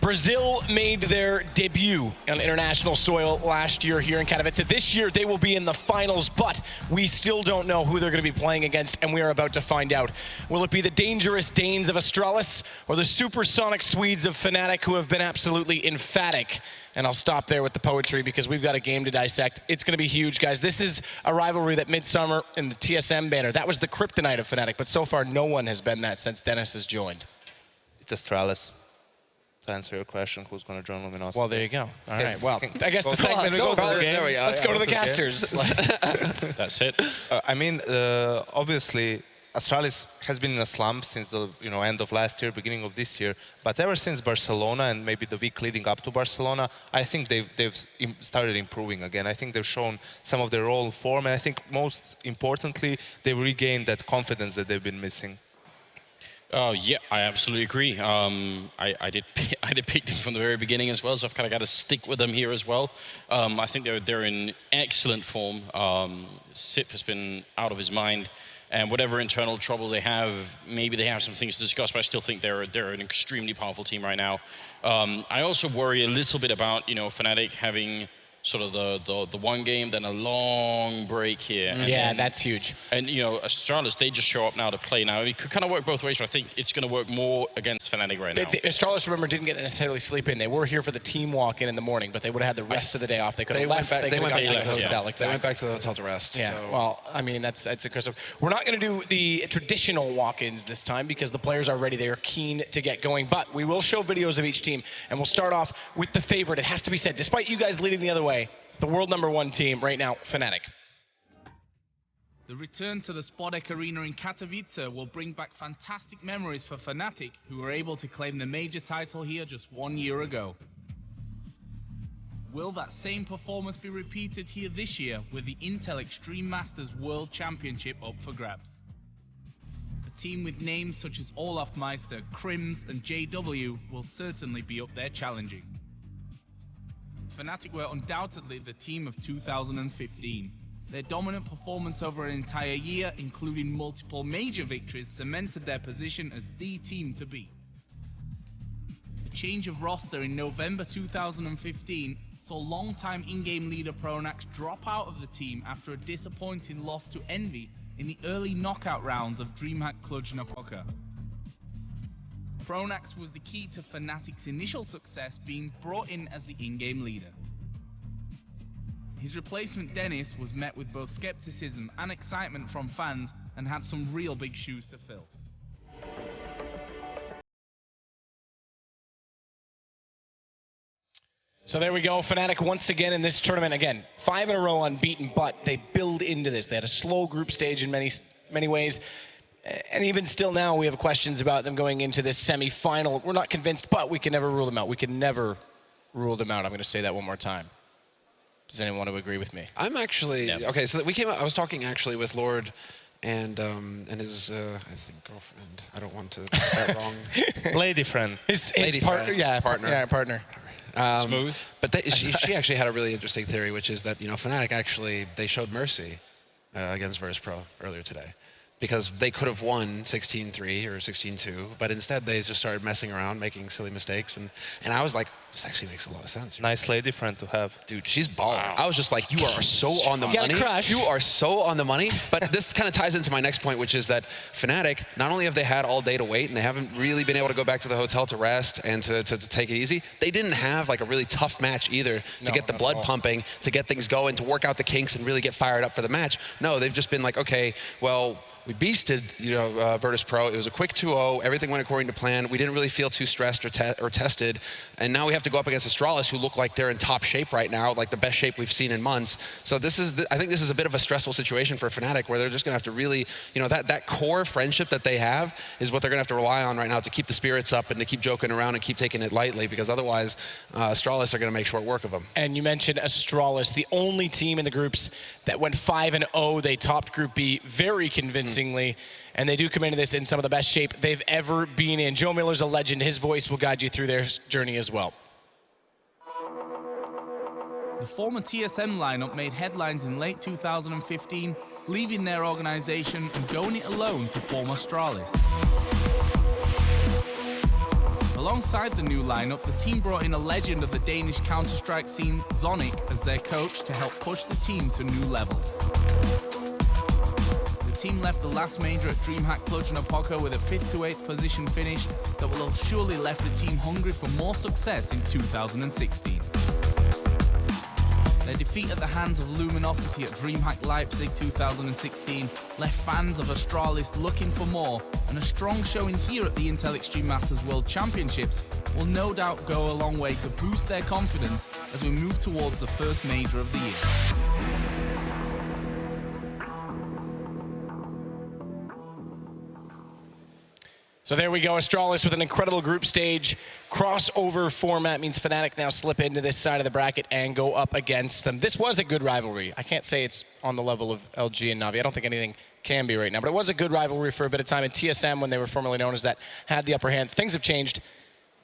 Brazil made their debut on international soil last year here in Katowice. This year they will be in the finals, but we still don't know who they're going to be playing against, and we are about to find out. Will it be the dangerous Danes of Astralis or the supersonic Swedes of Fnatic, who have been absolutely emphatic? And I'll stop there with the poetry because we've got a game to dissect. It's going to be huge, guys. This is a rivalry that Midsummer in the TSM banner, that was the kryptonite of Fnatic, but so far no one has been that since Dennis has joined. It's Astralis. To answer your question, who's going to join Luminosity? Well, there you go. All right. Well, I guess the segment is over. There we go. Let's go to the casters. That's it. I mean, obviously, Astralis has been in a slump since the end of last year, beginning of this year. But ever since Barcelona and maybe the week leading up to Barcelona, I think they've started improving again. I think they've shown some of their old form, and I think most importantly, they've regained that confidence that they've been missing. Yeah, I absolutely agree. I did pick them from the very beginning as well, so I've kind of got to stick with them here as well. I think they're in excellent form. Sip has been out of his mind, and whatever internal trouble they have, maybe they have some things to discuss, but I still think they're an extremely powerful team right now. I also worry a little bit about Fnatic having sort of the one game, then a long break here. And yeah, that's huge. And Astralis, they just show up now to play now. It could kind of work both ways, but I think it's going to work more against Fnatic right now. Astralis, remember, didn't get to necessarily sleep in. They were here for the team walk-in in the morning, but they would have had the rest of the day off. They could have left. They went back to the hotel. Yeah. Exactly. They went back to the hotel to rest. Yeah. So. Well, I mean, that's a crystal. We're not going to do the traditional walk-ins this time because the players are ready. They are keen to get going, but we will show videos of each team, and we'll start off with the favorite. It has to be said, despite you guys leading the other way, the world #1 team right now, Fnatic. The return to the Spodek Arena in Katowice will bring back fantastic memories for Fnatic, who were able to claim the major title here just 1 year ago. Will that same performance be repeated here this year with the Intel Extreme Masters World Championship up for grabs? A team with names such as Olaf Meister, Crims and JW will certainly be up there challenging. Fnatic were undoubtedly the team of 2015. Their dominant performance over an entire year, including multiple major victories, cemented their position as the team to beat. A change of roster in November 2015 saw longtime in-game leader Pronax drop out of the team after a disappointing loss to Envy in the early knockout rounds of DreamHack Cluj-Napoca. Pronax was the key to Fnatic's initial success, being brought in as the in-game leader. His replacement Dennis was met with both skepticism and excitement from fans and had some real big shoes to fill. So there we go, Fnatic once again in this tournament. Again, 5 in a row unbeaten, but they build into this. They had a slow group stage in many ways. And even still now, we have questions about them going into this semi-final. We're not convinced, but we can never rule them out. We can never rule them out. I'm going to say that one more time. Does anyone want to agree with me? I'm actually okay. So we came out. I was talking actually with Lord and his I think girlfriend. I don't want to get that wrong. Lady friend. His lady partner. friend. Yeah, his partner. Yeah, partner. Smooth. But she actually had a really interesting theory, which is that Fnatic actually they showed mercy against VersePro earlier today. Because they could have won 16-3 or 16-2, but instead they just started messing around, making silly mistakes, and I was like, this actually makes a lot of sense. Nice lady friend to have. Dude, she's balling. Wow. I was just like, you are so on the money. Crush. You are so on the money. But this kind of ties into my next point, which is that Fnatic, not only have they had all day to wait, and they haven't really been able to go back to the hotel to rest and to take it easy, they didn't have like a really tough match either to get the blood pumping, to get things going, to work out the kinks and really get fired up for the match. No, they've just been like, okay, well, we beasted, VersePro. It was a quick 2-0. Everything went according to plan. We didn't really feel too stressed or tested. And now we have to go up against Astralis, who look like they're in top shape right now, like the best shape we've seen in months. So this is, I think this is a bit of a stressful situation for Fnatic, where they're just going to have to really, that core friendship that they have is what they're going to have to rely on right now to keep the spirits up and to keep joking around and keep taking it lightly, because otherwise Astralis are going to make short work of them. And you mentioned Astralis, the only team in the groups that went 5-0. They topped Group B very convincingly. And they do come into this in some of the best shape they've ever been in. Joe Miller's a legend. His voice will guide you through their journey as well. The former TSM lineup made headlines in late 2015, leaving their organization and going it alone to form Astralis. Alongside the new lineup, the team brought in a legend of the Danish Counter-Strike scene, Zonic, as their coach to help push the team to new levels. The team left the last major at DreamHack Cluj-Napoca with a 5th to 8th position finish that will have surely left the team hungry for more success in 2016. Their defeat at the hands of Luminosity at DreamHack Leipzig 2016 left fans of Astralis looking for more, and a strong showing here at the Intel Extreme Masters World Championships will no doubt go a long way to boost their confidence as we move towards the first major of the year. So there we go, Astralis with an incredible group stage. Crossover format means Fnatic now slip into this side of the bracket and go up against them. This was a good rivalry. I can't say it's on the level of LG and Navi. I don't think anything can be right now, but it was a good rivalry for a bit of time. And TSM, when they were formerly known as that, had the upper hand. Things have changed.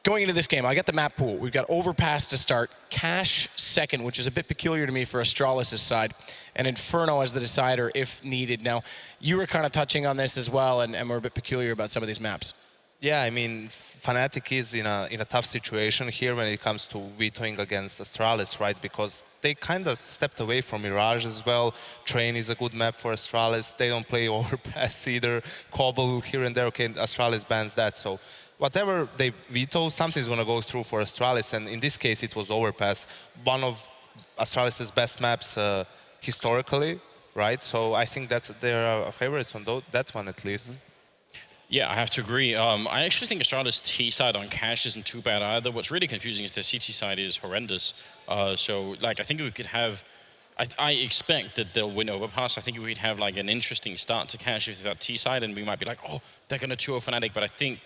Going into this game, I got the map pool. We've got Overpass to start, Cash second, which is a bit peculiar to me for Astralis' side, and Inferno as the decider if needed. Now, you were kind of touching on this as well, and we're a bit peculiar about some of these maps. Yeah, I mean, Fnatic is in a tough situation here when it comes to vetoing against Astralis, right? Because they kind of stepped away from Mirage as well. Train is a good map for Astralis. They don't play Overpass either. Cobble here and there. Okay, Astralis bans that, so whatever they veto, something's going to go through for Astralis, and in this case it was Overpass, one of Astralis' best maps historically, right? So I think that they're favorites on that one at least. Yeah, I have to agree. I actually think Astralis' T side on Cash isn't too bad either. What's really confusing is the CT side is horrendous. So, like, I think we could have. I expect that they'll win Overpass. I think we'd have like an interesting start to Cash if it's that T side, and we might be like, oh, they're going to 2-0 Fnatic. But I think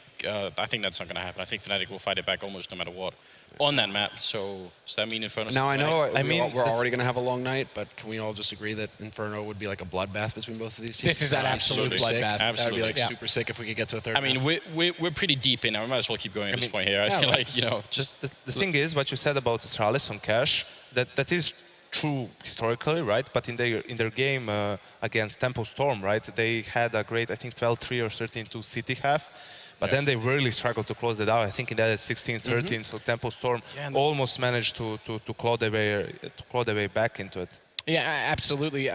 that's not going to happen. I think Fnatic will fight it back almost no matter what on that map. So does that mean Inferno? Now I know we're already going to have a long night, but can we all just agree that Inferno would be like a bloodbath between both of these teams? This is an absolute bloodbath. That would be like super sick if we could get to a third. I mean, we're pretty deep in. I might as well keep going at this point here. I feel like, you know, just the thing is, what you said about Astralis on Cash, that is true historically, right? But in their game against Tempo Storm, right, they had a great, I think, 12-3 or 13-2 city half. But then they really struggled to close it out. I think in that 16-13, so Tempo Storm almost managed to claw their way back into it. Yeah, absolutely.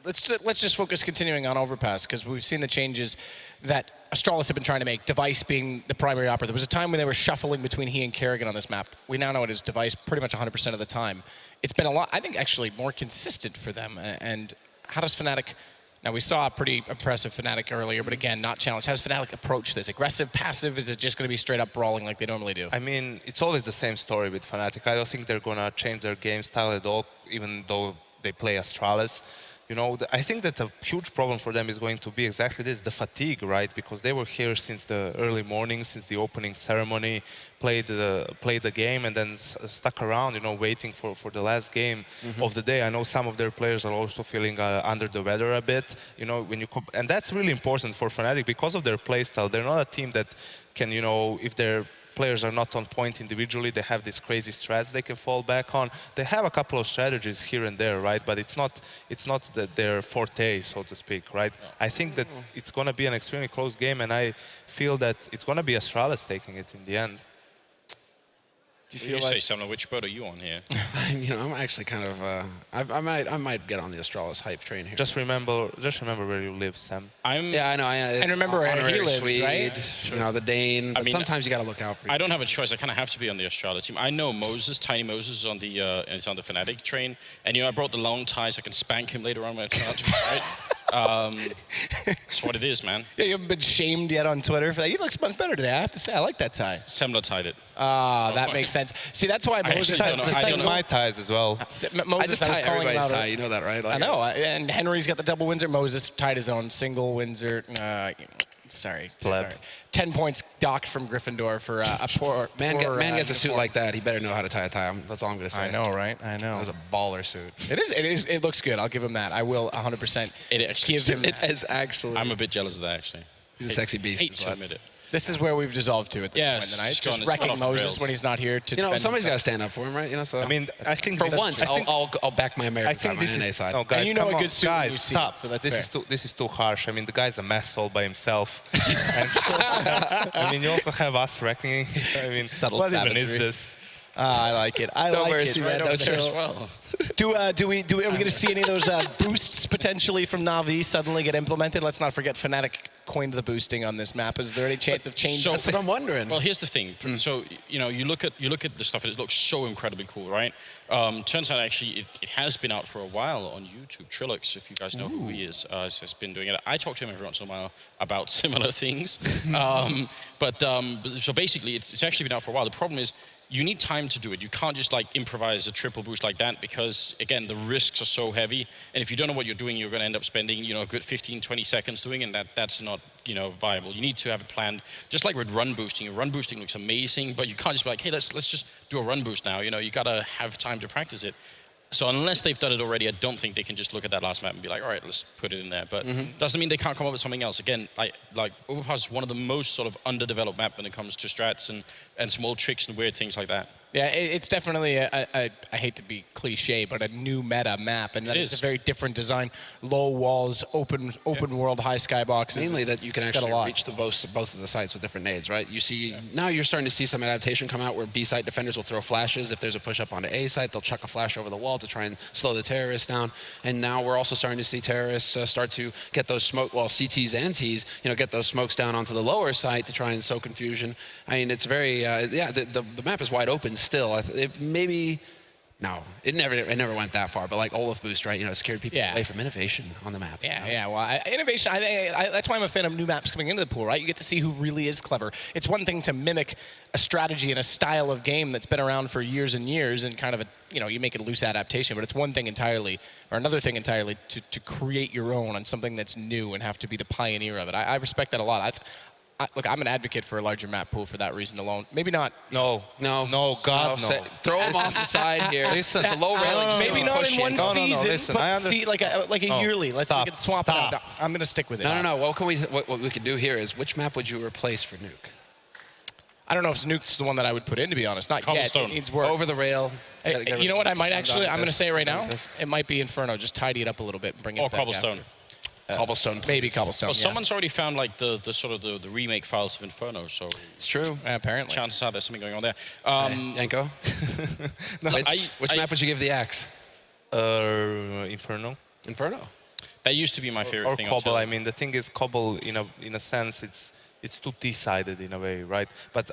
Let's just focus continuing on Overpass, because we've seen the changes that Astralis have been trying to make, Device being the primary operator. There was a time when they were shuffling between he and Kerrigan on this map. We now know it is Device pretty much 100% of the time. It's been a lot, I think, actually more consistent for them. And how does Fnatic... Now, we saw a pretty impressive Fnatic earlier, but again, not challenged. How does Fnatic approach this? Aggressive, passive? Is it just going to be straight up brawling like they normally do? I mean, it's always the same story with Fnatic. I don't think they're going to change their game style at all, even though they play Astralis. You know, I think that a huge problem for them is going to be exactly this, the fatigue, right? Because they were here since the early morning, since the opening ceremony, played the game, and then stuck around, you know, waiting for the last game of the day. I know some of their players are also feeling under the weather a bit, you know, and that's really important for Fnatic because of their playstyle. They're not a team that can, you know, if they're players are not on point individually, they have these crazy strats they can fall back on. They have a couple of strategies here and there, right? But it's not their forte, so to speak, right? I think that it's going to be an extremely close game, and I feel that it's going to be Astralis taking it in the end. Do you feel say something? Which boat are you on here? You know, I'm actually kind of. I might get on the Astralis hype train here. Just remember where you live, Sam. Yeah, I know. And remember where he lives, Swede, right? Sure. You know, the Dane. But sometimes you got to look out for. I don't have a choice. I kind of have to be on the Astralis team. I know Moses, Tiny Moses, is on the Fnatic train, and you know, I brought the long tie so I can spank him later on when I charge him, right? That's what it is, man. Yeah, you haven't been shamed yet on Twitter for that. He looks much better today, I have to say. I like that tie. Semler tied it. Ah, that makes sense. See, that's why Moses has That's my ties as well. I just tie everybody's tie. You know that, right? Like, I know. And Henry's got the double Windsor. Moses tied his own single Windsor. Sorry. 10 points docked from Gryffindor for a poor man gets a suit like that. He better know how to tie a tie. That's all I'm going to say. I know, right? I know. That was a baller suit. It is. It looks good. I'll give him that. I will 100% give him that. It is actually. I'm a bit jealous of that, actually. He's a sexy beast. Hate to admit it. This is where we've dissolved to at this point in the night. it's Just gone wrecking off the Moses rails. when he's not here to You know, defend somebody's got to himself. stand up for him, right? You know, so I mean, I think for this- once, I think- I'll back my American I think side, this my NA is side. no, guys. And you know come a on, good suit when guys, you see stop. it, so that's This is too harsh. I mean, the guy's a mess all by himself. And I mean, you also have us wrecking. I mean, Subtle what even is savagery. this? I like it. I Don't like worry, it. C-Man, don't There as chill. well. Are we going to see any of those boosts potentially from Na'Vi suddenly get implemented? Let's not forget Fnatic coined the boosting on this map. Is there any chance of change? So- That's what I'm wondering. Well, here's the thing. So you know, you look at the stuff, and it looks so incredibly cool, right? Turns out actually it has been out for a while on YouTube. Trilux, if you guys know who he is, has been doing it. I talk to him every once in a while about similar things. So basically, it's actually been out for a while. The problem is, you need time to do it. You can't just like improvise a triple boost like that because, again, the risks are so heavy. And if you don't know what you're doing, you're going to end up spending, a good 15, 20 seconds doing it, and that's not, viable. You need to have it planned. Just like with run boosting. Run boosting looks amazing, but you can't just be like, hey, let's just do a run boost now. You got to have time to practice it. So unless they've done it already, I don't think they can just look at that last map and be like, all right, let's put it in there. But doesn't mean they can't come up with something else. Again, like Overpass is one of the most sort of underdeveloped map when it comes to strats and small tricks and weird things like that. Yeah, it's definitely, I hate to be cliche, but a new meta map. And that is a very different design. Low walls, open world, high skyboxes. Mainly that you can It's got actually a lot. reach both of the sites with different nades, right? You see, now you're starting to see some adaptation come out where B site defenders will throw flashes. If there's a push up onto A site, they'll chuck a flash over the wall to try and slow the terrorists down. And now we're also starting to see terrorists start to get those smoke, well, CTs and Ts, get those smokes down onto the lower site to try and sow confusion. I mean, it's very, the map is wide open still. No, it never went that far. But like Olaf boost, right? It scared people away from innovation on the map. Yeah. Well, innovation. I think that's why I'm a fan of new maps coming into the pool. Right? You get to see who really is clever. It's one thing to mimic a strategy and a style of game that's been around for years and years, and kind of you make it a loose adaptation. But it's one thing entirely, or another thing entirely, to create your own on something that's new and have to be the pioneer of it. I respect that a lot. Look, I'm an advocate for a larger map pool for that reason alone. Maybe not. No, God, no. Throw them off the side here. Listen, it's a low railing. Just Maybe not in one season, listen, but see, like a yearly. Let's stop, we can swap it out. No, I'm going to stick with it. No. What we could do here is, which map would you replace for Nuke? I don't know if Nuke's the one that I would put in, to be honest. Not yet. It needs work. Over the rail. You know what? I might actually. I'm going to say it right now. It might be Inferno. Just tidy it up a little bit and bring it back. Or Cobblestone. Cobblestone, please. Maybe Cobblestone. Well, someone's already found like the sort of the remake files of Inferno, so it's true. Apparently, chances are there's something going on there. Yanko, which map would you give the axe? Inferno. Inferno. That used to be my favorite thing. Or Cobble. I mean, the thing is, Cobble, in a sense, it's too T-sided in a way, right? But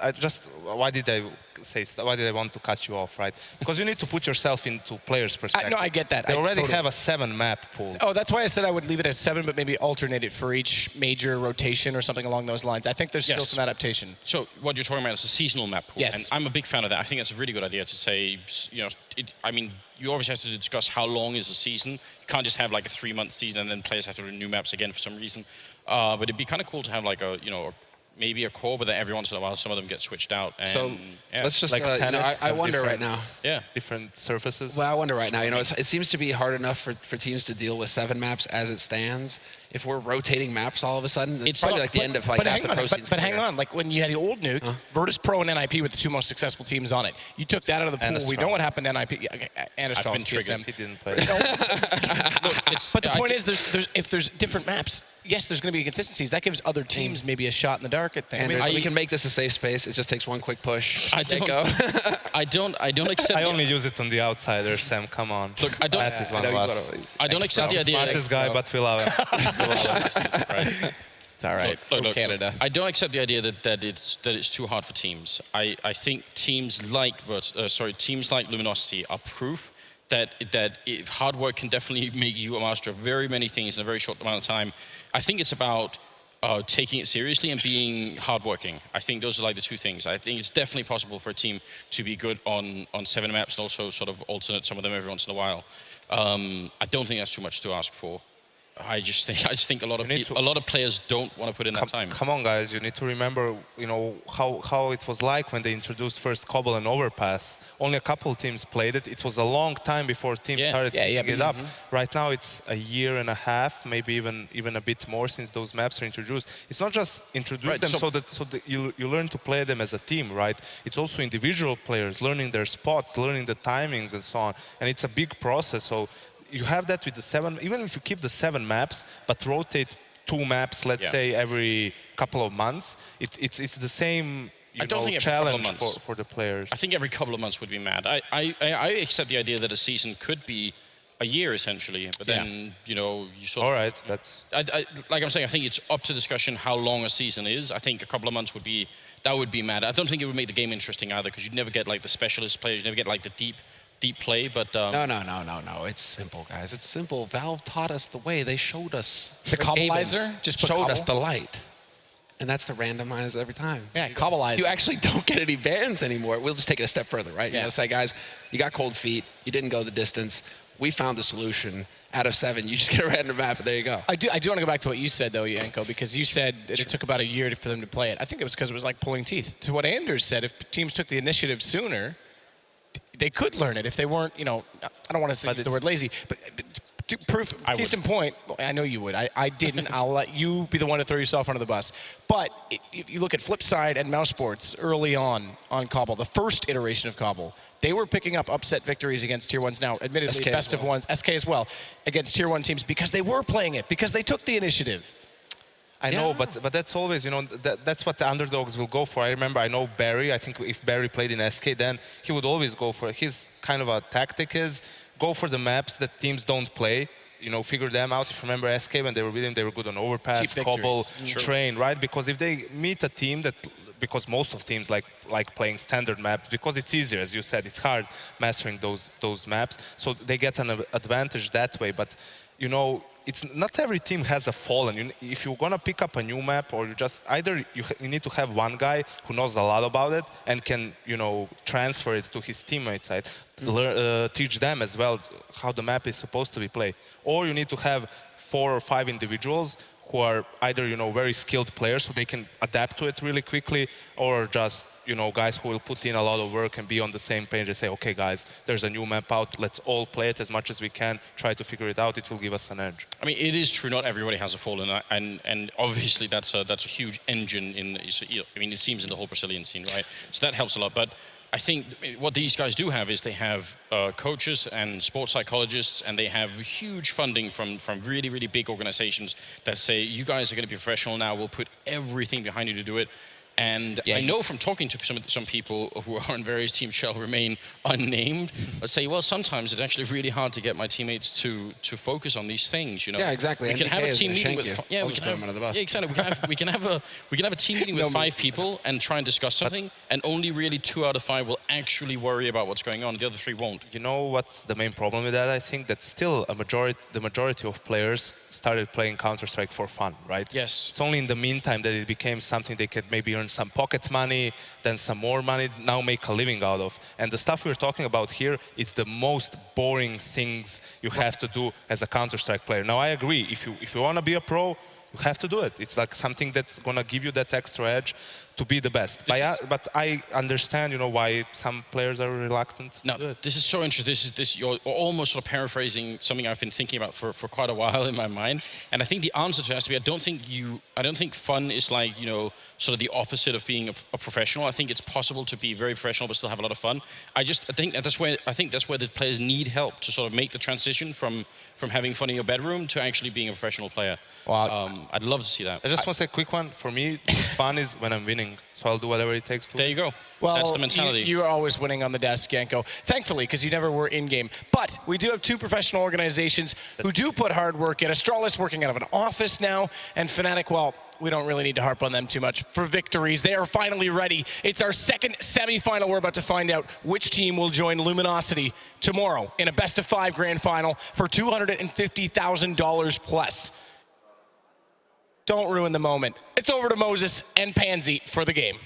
why did I want to cut you off, right? Because you need to put yourself into players' perspective. No, I get that. They already have a 7-map pool. Oh, that's why I said I would leave it as 7, but maybe alternate it for each major rotation or something along those lines. I think there's still some adaptation. So what you're talking about is a seasonal map pool. Yes. And I'm a big fan of that. I think that's a really good idea to say, I mean, you obviously have to discuss how long is a season. You can't just have like a 3-month season and then players have to do new maps again for some reason. But it'd be kind of cool to have like maybe a core, but then every once in a while some of them get switched out. And, so let's just, like I wonder right now. Yeah. Different surfaces. Well, I wonder right now. It seems to be hard enough for teams to deal with 7 maps as it stands. If we're rotating maps all of a sudden, it's probably like the end of like half the pro scene's But hang on, like when you had the old Nuke, Virtus Pro and NIP were the 2 most successful teams on it. You took that out of the pool. We know what happened to NIP and Astralis. TSM. He didn't play. But the point is, if there's different maps, yes, there's going to be inconsistencies. That gives other teams maybe a shot in the dark at things. We can make this a safe space. It just takes one quick push. I don't accept. I only use it on the outsiders, Sam. Come on. Look, I don't. That is one of us. I don't accept the idea. Smartest guy, but we love him. It's all right. Look, Canada. I don't accept the idea that it's too hard for teams. I think teams like Luminosity are proof that hard work can definitely make you a master of very many things in a very short amount of time. I think it's about taking it seriously and being hardworking. I think those are like the 2 things. I think it's definitely possible for a team to be good on 7 maps and also sort of alternate some of them every once in a while. I don't think that's too much to ask for. I just think a lot of You need a lot of players don't want to put in that time. Come on, guys! You need to remember, you know, how it was like when they introduced first Cobble and Overpass. Only a couple teams played it. It was a long time before teams started picking it up. Right now, it's a year and a half, maybe even a bit more since those maps are introduced. It's not just introduce them so that you learn to play them as a team, right? It's also individual players learning their spots, learning the timings, and so on. And it's a big process. So you have that with the 7, even if you keep the 7 maps, but rotate 2 maps, let's say, every couple of months, it's the same challenge for the players. I think every couple of months would be mad. I accept the idea that a season could be a year, essentially, but then, you know, you sort of... All right, that's... like I'm saying, I think it's up to discussion how long a season is. I think a couple of months would be mad. I don't think it would make the game interesting either, because you'd never get, like, the specialist players, you'd never get, like, the deep play, but... No. It's simple, guys. It's simple. Valve taught us the way. They showed us. The Cobbleizer? Just showed us the light. And that's to randomize every time. Yeah, Cobbleizer. You actually don't get any bans anymore. We'll just take it a step further, right? You know, say, guys, you got cold feet. You didn't go the distance. We found the solution. Out of 7, you just get a random map, and there you go. I do want to go back to what you said, though, Yanko, because you said that it took about a year for them to play it. I think it was because it was like pulling teeth. To what Anders said, if teams took the initiative sooner, they could learn it if they weren't, you know, I don't want to say the word lazy, but to proof, case in point, I know you would. I didn't. I'll let you be the one to throw yourself under the bus. But if you look at Flipside and Mouse Sports early on Cobble, the first iteration of Cobble, they were picking up upset victories against Tier 1s now, admittedly SK best of ones, SK as well, against Tier 1 teams because they were playing it, because they took the initiative. I know, but that's always, you know, that's what the underdogs will go for. I remember, I know Barry, I think if Barry played in SK, then he would always go for it. His kind of a tactic is go for the maps that teams don't play, you know, figure them out. If you remember SK, when they were with him, they were good on Overpass, Cobble, Train, right? Because if they meet a team that, because most of teams like playing standard maps, because it's easier, as you said, it's hard mastering those maps, so they get an advantage that way. But, you know, it's not every team has a Fallen. If you're gonna pick up a new map, or you just either you need to have one guy who knows a lot about it and can, you know, transfer it to his teammates side, teach them as well how the map is supposed to be played, or you need to have 4 or 5 individuals who are either, you know, very skilled players so they can adapt to it really quickly, or just, you know, guys who will put in a lot of work and be on the same page and say, okay, guys, there's a new map out, let's all play it as much as we can, try to figure it out, it will give us an edge. I mean, it is true, not everybody has a Fallen, and obviously that's a huge engine in, I mean, it seems in the whole Brazilian scene, right? So that helps a lot, but I think what these guys do have is they have coaches and sports psychologists, and they have huge funding from really, really big organizations that say, you guys are going to be professional now, we'll put everything behind you to do it. And I know from talking to some people who are on various teams shall remain unnamed, but say, well, sometimes it's actually really hard to get my teammates to focus on these things. You know, yeah, exactly. We can have a team meeting with we can have a team meeting with 5 people and try and discuss something, and only really 2 out of 5 will actually worry about what's going on. The other 3 won't. You know what's the main problem with that? I think that still the majority of players started playing Counter-Strike for fun, right? Yes. It's only in the meantime that it became something they could maybe earn some pocket money, then some more money, now make a living out of. And the stuff we're talking about here is the most boring things you have to do as a Counter-Strike player. Now, I agree, if you want to be a pro, you have to do it. It's like something that's going to give you that extra edge to be the best. But I understand, you know, why some players are reluctant to do it. This is so interesting. You're almost sort of paraphrasing something I've been thinking about for quite a while in my mind. And I think the answer to it has to be, I don't think fun is like, you know, sort of the opposite of being a professional. I think it's possible to be very professional but still have a lot of fun. I think that's where the players need help to sort of make the transition from having fun in your bedroom to actually being a professional player. Wow. I'd love to see that. I just want to say a quick one. For me, fun is when I'm winning. So I'll do whatever it takes to. There you go. Well, that's the mentality. You are always winning on the desk, Yanko. Thankfully, because you never were in-game. But we do have 2 professional organizations who do put hard work in. Astralis working out of an office now, and Fnatic, well, we don't really need to harp on them too much for victories. They are finally ready. It's our second semifinal. We're about to find out which team will join Luminosity tomorrow in a best-of-5 grand final for $250,000 plus. Don't ruin the moment. It's over to Moses and Pansy for the game.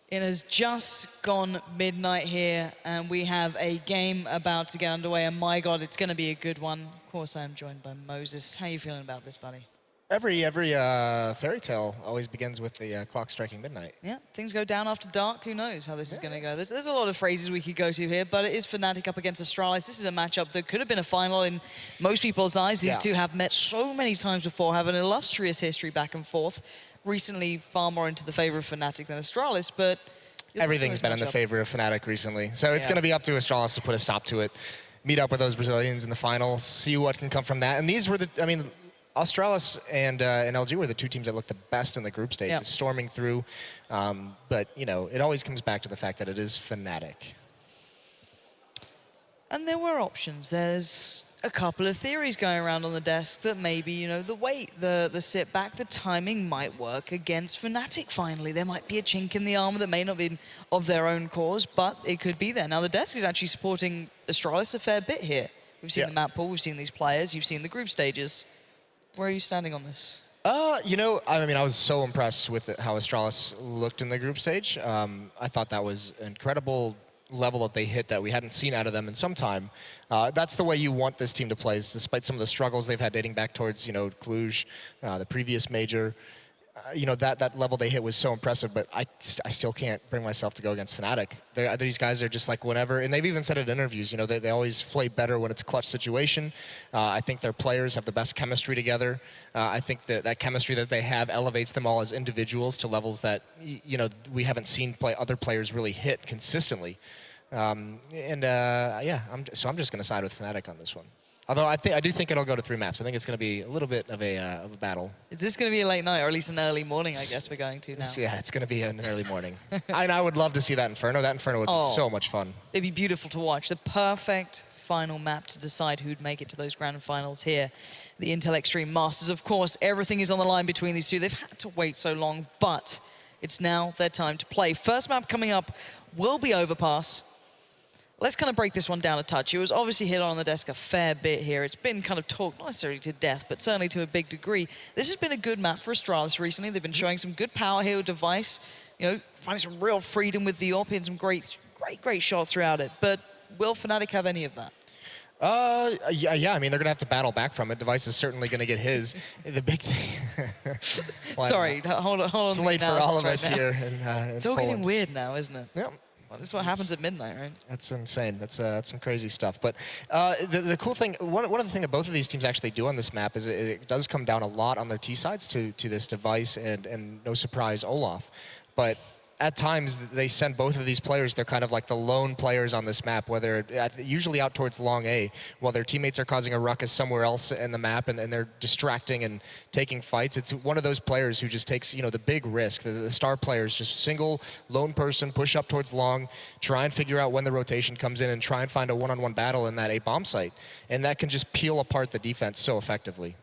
It has just gone midnight here, and we have a game about to get underway, and my God, it's going to be a good one. Of course, I'm joined by Moses. How are you feeling about this, buddy? Every fairy tale always begins with the clock striking midnight. Yeah, things go down after dark. Who knows how this is going to go? There's a lot of phrases we could go to here, but it is Fnatic up against Astralis. This is a matchup that could have been a final in most people's eyes. These two have met so many times before, have an illustrious history back and forth. Recently, far more into the favor of Fnatic than Astralis, but everything's been in the favor of Fnatic recently. So it's going to be up to Astralis to put a stop to it, meet up with those Brazilians in the finals, see what can come from that. And these were the, I mean, Astralis and LG were the two teams that looked the best in the group stage, storming through. But, you know, it always comes back to the fact that it is Fnatic. And there were options. There's a couple of theories going around on the desk that maybe, you know, the weight, the sit back, the timing might work against Fnatic finally. There might be a chink in the armor that may not be of their own cause, but it could be there. Now, the desk is actually supporting Astralis a fair bit here. We've seen the map pool, we've seen these players, you've seen the group stages. Where are you standing on this? You know, I mean, I was so impressed with how Astralis looked in the group stage. I thought that was an incredible level that they hit that we hadn't seen out of them in some time. That's the way you want this team to play, despite some of the struggles they've had dating back towards, you know, Cluj, the previous major. You know, that level they hit was so impressive, but I still can't bring myself to go against Fnatic. These guys are just like whenever, and they've even said it in interviews, you know, they always play better when it's a clutch situation. I think their players have the best chemistry together. I think that chemistry that they have elevates them all as individuals to levels that, you know, we haven't seen other players really hit consistently. Yeah, so I'm just going to side with Fnatic on this one. Although I do think it'll go to 3 maps. I think it's going to be a little bit of a battle. Is this going to be a late night, or at least an early morning, I guess we're going to now? Yeah, it's going to be an early morning. And I would love to see that Inferno. That Inferno would be so much fun. It'd be beautiful to watch. The perfect final map to decide who'd make it to those grand finals here. The Intel Extreme Masters, of course, everything is on the line between these two. They've had to wait so long, but it's now their time to play. First map coming up will be Overpass. Let's kind of break this one down a touch. It was obviously hit on the desk a fair bit here. It's been kind of talked, not necessarily to death, but certainly to a big degree. This has been a good map for Astralis recently. They've been showing some good power here with Device, you know, finding some real freedom with the AWP and some great shots throughout it. But will Fnatic have any of that? Yeah, I mean, they're going to have to battle back from it. Device is certainly going to get his. The big thing... Sorry, hold on. It's late for all of us here in It's all getting weird now, isn't it? Yeah. This is what happens at midnight, right? That's insane. That's some crazy stuff. But the cool thing, one of the things that both of these teams actually do on this map is it does come down a lot on their T sides to this Device and no surprise, Olaf. But at times they send both of these players, they're kind of like the lone players on this map, whether usually out towards long A, while their teammates are causing a ruckus somewhere else in the map and they're distracting and taking fights. It's one of those players who just takes, you know, the big risk. The star players, just single, lone person, push up towards long, try and figure out when the rotation comes in and try and find a one-on-one battle in that A bomb site. And that can just peel apart the defense so effectively.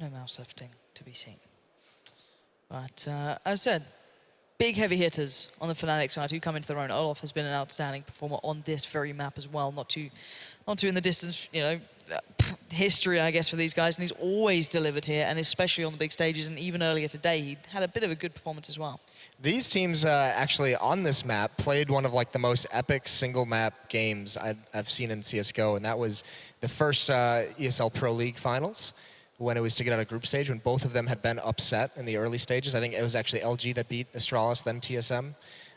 No mouse lifting to be seen. But as I said, big heavy hitters on the Fnatic side who come into their own. Olaf has been an outstanding performer on this very map as well. Not too in the distance, you know, history, I guess, for these guys. And he's always delivered here, and especially on the big stages. And even earlier today, he had a bit of a good performance as well. These teams actually on this map played one of like the most epic single map games I've seen in CSGO, and that was the first ESL Pro League finals, when it was to get out of group stage, when both of them had been upset in the early stages. I think it was actually LG that beat Astralis, then TSM.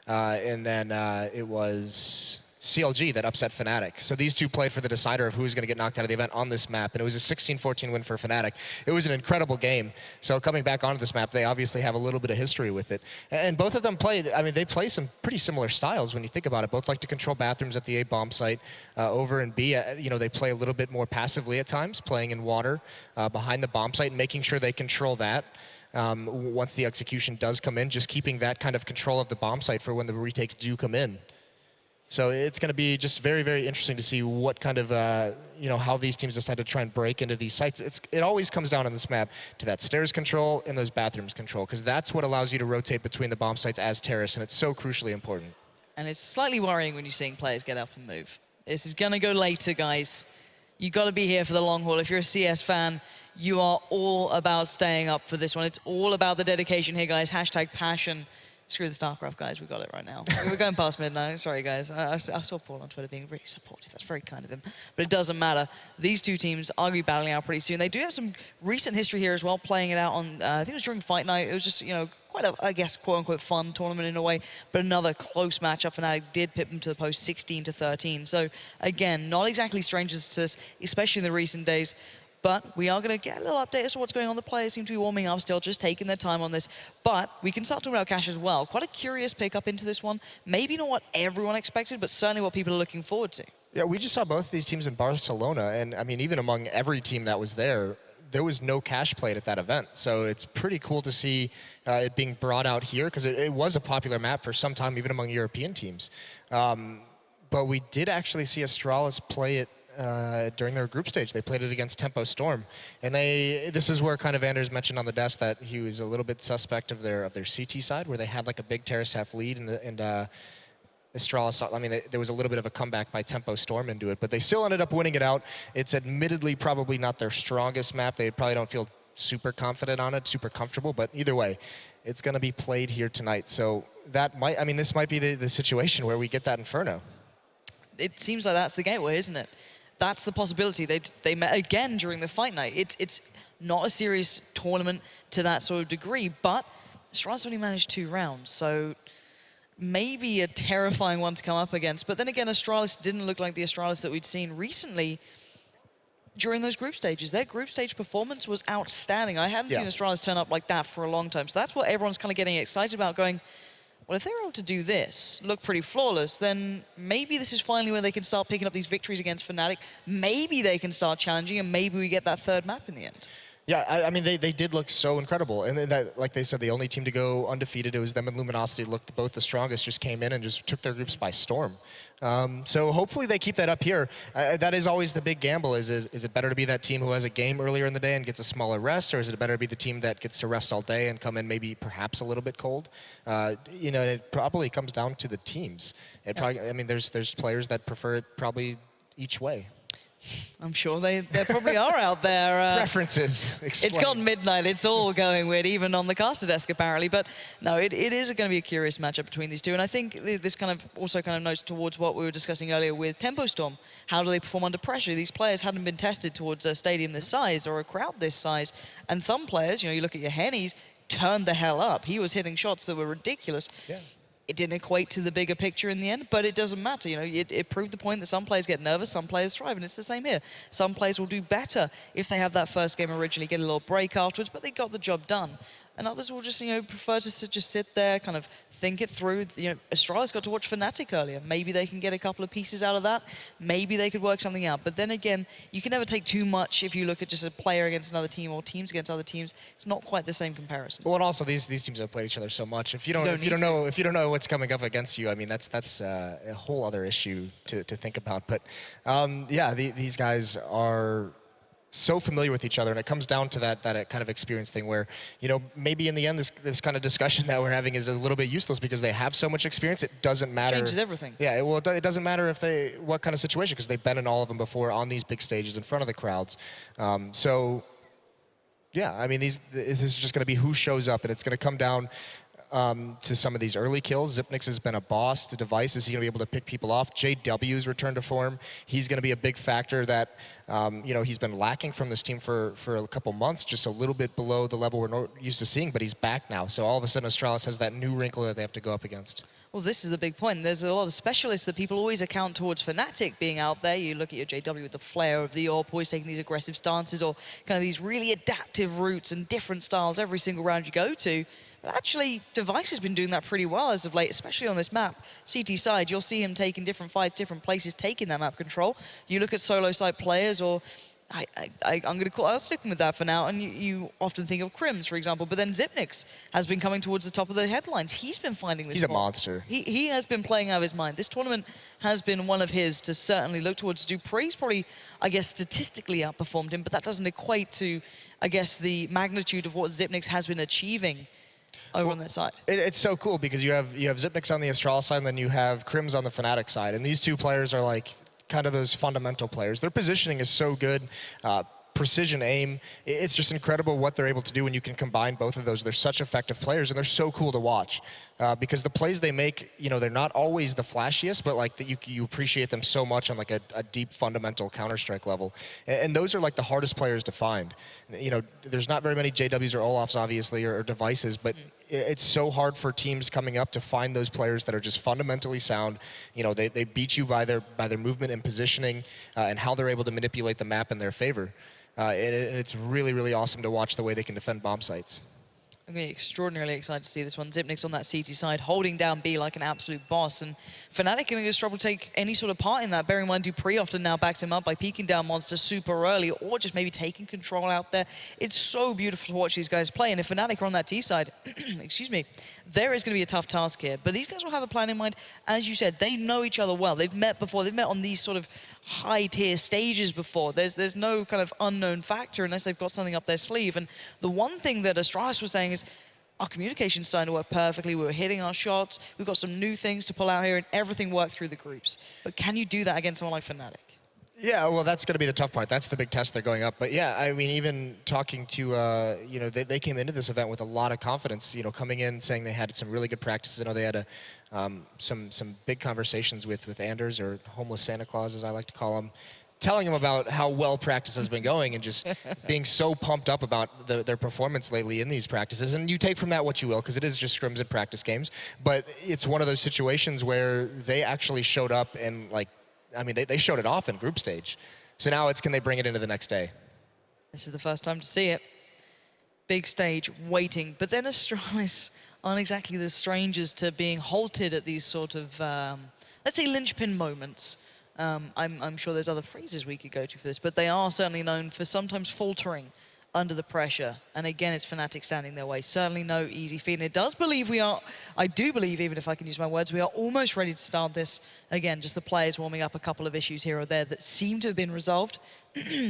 And then it was CLG that upset Fnatic. So these two played for the decider of who was going to get knocked out of the event on this map, and it was a 16-14 win for Fnatic. It was an incredible game. So coming back onto this map, they obviously have a little bit of history with it. And both of them play, I mean, they play some pretty similar styles when you think about it. Both like to control bathrooms at the A bomb site. Over in B, you know, they play a little bit more passively at times, playing in water behind the bomb site and making sure they control that. Once the execution does come in, just keeping that kind of control of the bomb site for when the retakes do come in. So it's going to be just very, very interesting to see what kind of, you know, how these teams decide to try and break into these sites. It always comes down on this map to that stairs control and those bathrooms control, because that's what allows you to rotate between the bomb sites as terrorists, and it's so crucially important. And it's slightly worrying when you're seeing players get up and move. This is going to go later, guys. You've got to be here for the long haul. If you're a CS fan, you are all about staying up for this one. It's all about the dedication here, guys. Hashtag passion. Screw the StarCraft, guys. We got it right now. We're going past midnight. Sorry, guys. I saw Paul on Twitter being really supportive. That's very kind of him. But it doesn't matter. These two teams are going to be battling out pretty soon. They do have some recent history here as well, playing it out on, I think it was during Fight Night. It was just, you know, quite a, I guess, quote-unquote fun tournament in a way. But another close matchup. Fnatic did pip them to the post 16-13. So, again, not exactly strangers to this, especially in the recent days. But we are going to get a little update as to what's going on. The players seem to be warming up still, just taking their time on this. But we can start talking about Cash as well. Quite a curious pickup into this one. Maybe not what everyone expected, but certainly what people are looking forward to. Yeah, we just saw both of these teams in Barcelona, and I mean, even among every team that was there was no Cash played at that event. So it's pretty cool to see it being brought out here, because it was a popular map for some time, even among European teams. But we did actually see Astralis play it during their group stage. They played it against Tempo Storm, and this is where kind of Anders mentioned on the desk that he was a little bit suspect of their CT side, where they had like a big terrace half lead, and Astralis, I mean, there was a little bit of a comeback by Tempo Storm into it, but they still ended up winning it out. It's admittedly probably not their strongest map. They probably don't feel super confident on it, super comfortable, but either way, it's going to be played here tonight. So that might, I mean, this might be the situation where we get that Inferno. It seems like that's the gateway, isn't it? That's the possibility. They met again during the Fight Night. It's not a serious tournament to that sort of degree, but Astralis only managed 2 rounds, so maybe a terrifying one to come up against. But then again, Astralis didn't look like the Astralis that we'd seen recently during those group stages. Their group stage performance was outstanding. I hadn't seen Astralis turn up like that for a long time, so that's what everyone's kind of getting excited about, going, well, if they're able to do this, look pretty flawless, then maybe this is finally when they can start picking up these victories against Fnatic. Maybe they can start challenging, and maybe we get that 3rd map in the end. Yeah, I mean, they did look so incredible. And that, like they said, the only team to go undefeated, it was them and Luminosity, looked both the strongest, just came in and just took their groups by storm. So hopefully they keep that up here. That is always the big gamble, is it better to be that team who has a game earlier in the day and gets a smaller rest, or is it better to be the team that gets to rest all day and come in maybe perhaps a little bit cold? You know, it probably comes down to the teams. It probably, I mean, there's players that prefer it probably each way. I'm sure there probably are out there. Preferences. Explain. It's gone midnight. It's all going weird, even on the caster desk, apparently. But no, it is going to be a curious matchup between these two. And I think this kind of also kind of notes towards what we were discussing earlier with Tempo Storm. How do they perform under pressure? These players hadn't been tested towards a stadium this size or a crowd this size. And some players, you know, you look at your Hennies, turned the hell up. He was hitting shots that were ridiculous. Yeah. It didn't equate to the bigger picture in the end, but it doesn't matter. You know, it proved the point that some players get nervous, some players thrive, and it's the same here. Some players will do better if they have that first game originally, get a little break afterwards, but they got the job done. And others will just, you know, prefer to just sit there, kind of think it through. You know, Astralis got to watch Fnatic earlier. Maybe they can get a couple of pieces out of that. Maybe they could work something out. But then again, you can never take too much if you look at just a player against another team or teams against other teams. It's not quite the same comparison. Well, and also these teams have played each other so much. If you don't know what's coming up against you, I mean, that's a whole other issue to think about. But yeah, these guys are so familiar with each other, and it comes down to that kind of experience thing where, you know, maybe in the end this kind of discussion that we're having is a little bit useless because they have so much experience. It doesn't matter. Changes everything. Yeah, well, it doesn't matter what kind of situation, because they've been in all of them before on these big stages in front of the crowds. So yeah, I mean, this is just going to be who shows up, and it's going to come down to some of these early kills. Xyp9x has been a boss. The device, is he going to be able to pick people off? JW's return to form. He's going to be a big factor that, you know, he's been lacking from this team for a couple months, just a little bit below the level we're used to seeing, but he's back now. So all of a sudden, Astralis has that new wrinkle that they have to go up against. Well, this is the big point. There's a lot of specialists that people always account towards Fnatic being out there. You look at your JW with the flair of the AWP, always taking these aggressive stances or kind of these really adaptive routes and different styles every single round you go to. But actually, Device has been doing that pretty well as of late, especially on this map. CT side, you'll see him taking different fights, different places, taking that map control. You look at solo side players, or I'll stick with that for now. And you often think of Crims, for example, but then Xyp9x has been coming towards the top of the headlines. He's been finding this. He's a monster. He has been playing out of his mind. This tournament has been one of his to certainly look towards. Dupree's probably, I guess, statistically outperformed him, but that doesn't equate to, I guess, the magnitude of what Xyp9x has been achieving over on that side. It's so cool because you have Xyp9x on the Astralis side, and then you have Crims on the Fnatic side, and these two players are like kind of those fundamental players. Their positioning is so good. precision aim. It's just incredible what they're able to do when you can combine both of those. They're such effective players, and they're so cool to watch because the plays they make, you know, they're not always the flashiest, but like you appreciate them so much on like a deep fundamental Counter-Strike level. And those are like the hardest players to find. You know, there's not very many JWs or Olafs, obviously, or devices, but it's so hard for teams coming up to find those players that are just fundamentally sound. You know, they beat you by their movement and positioning and how they're able to manipulate the map in their favor. And it's really, really awesome to watch the way they can defend bomb sites. I'm going to be extraordinarily excited to see this one. Xyp9x on that CT side, holding down B like an absolute boss. And Fnatic going to struggle to take any sort of part in that. Bearing in mind, Dupree often now backs him up by peeking down monsters super early, or just maybe taking control out there. It's so beautiful to watch these guys play. And if Fnatic are on that T side, excuse me, there is going to be a tough task here. But these guys will have a plan in mind. As you said, they know each other well. They've met before. They've met on these sort of high-tier stages before. There's no kind of unknown factor unless they've got something up their sleeve. And the one thing that Astralis was saying is, our communication's starting to work perfectly. We were hitting our shots. We've got some new things to pull out here, and everything worked through the groups. But can you do that against someone like Fnatic? Yeah, well, that's going to be the tough part. That's the big test they're going up. But yeah, I mean, even talking to, you know, they came into this event with a lot of confidence, you know, coming in saying they had some really good practices. I know they had some big conversations with Anders, or Homeless Santa Claus, as I like to call him, telling him about how well practice has been going and just being so pumped up about their performance lately in these practices. And you take from that what you will, because it is just scrims and practice games. But it's one of those situations where they actually showed up and, like, I mean, they showed it off in group stage. So now it's, can they bring it into the next day? This is the first time to see it. Big stage, waiting. But then Astralis aren't exactly the strangers to being halted at these sort of, let's say, linchpin moments. I'm sure there's other phrases we could go to for this, but they are certainly known for sometimes faltering under the pressure. And again, it's Fnatic standing their way. Certainly no easy feat. And I do believe, even if I can use my words, we are almost ready to start this. Again, just the players warming up, a couple of issues here or there that seem to have been resolved.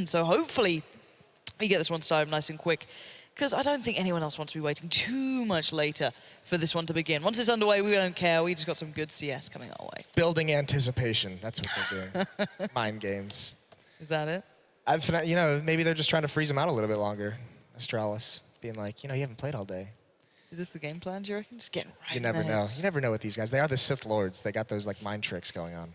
So hopefully we get this one started nice and quick, because I don't think anyone else wants to be waiting too much later for this one to begin. Once it's underway, we don't care. We just got some good CS coming our way. Building anticipation. That's what they're doing. Mind games. Is that it? You know, maybe they're just trying to freeze them out a little bit longer. Astralis being like, you know, you haven't played all day. Is this the game plan, do you reckon? Just getting right You never know. You never know with these guys. They are the Sith Lords. They got those, like, mind tricks going on.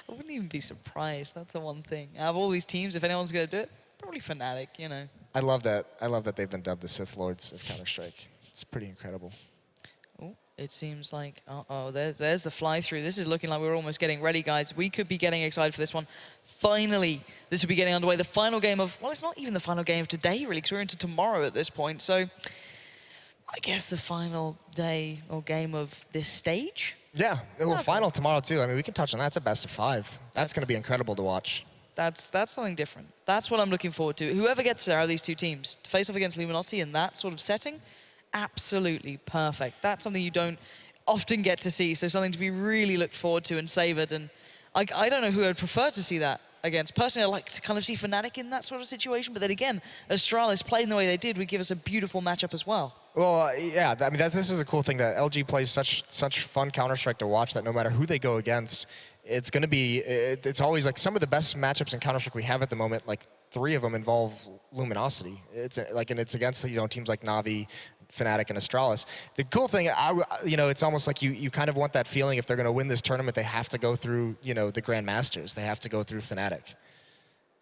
I wouldn't even be surprised. That's the one thing. Out of all these teams, if anyone's going to do it, probably Fnatic, you know. I love that. I love that they've been dubbed the Sith Lords of Counter-Strike. It's pretty incredible. Oh, it seems like, uh-oh, there's the fly-through. This is looking like we're almost getting ready, guys. We could be getting excited for this one. Finally, this will be getting underway. The final game of, well, it's not even the final game of today, really, because we're into tomorrow at this point. So I guess the final day or game of this stage? Yeah, well, final tomorrow, too. I mean, we can touch on that. It's a best of 5. That's going to be incredible to watch. That's something different. That's what I'm looking forward to. Whoever gets there out of these two teams to face off against Luminosity in that sort of setting, absolutely perfect. That's something you don't often get to see, so something to be really looked forward to and savored. And I don't know who I'd prefer to see that against. Personally, I like to kind of see Fnatic in that sort of situation, but then again, Astralis playing the way they did would give us a beautiful matchup as well. Well, yeah, I mean, this is a cool thing that LG plays such fun Counter-Strike to watch that no matter who they go against, it's going to be, it's always like some of the best matchups in Counter-Strike we have at the moment, like 3 of them involve Luminosity. It's like, and it's against, you know, teams like Na'Vi, Fnatic, and Astralis. The cool thing, you know, it's almost like you kind of want that feeling if they're going to win this tournament, they have to go through, you know, the Grandmasters. They have to go through Fnatic.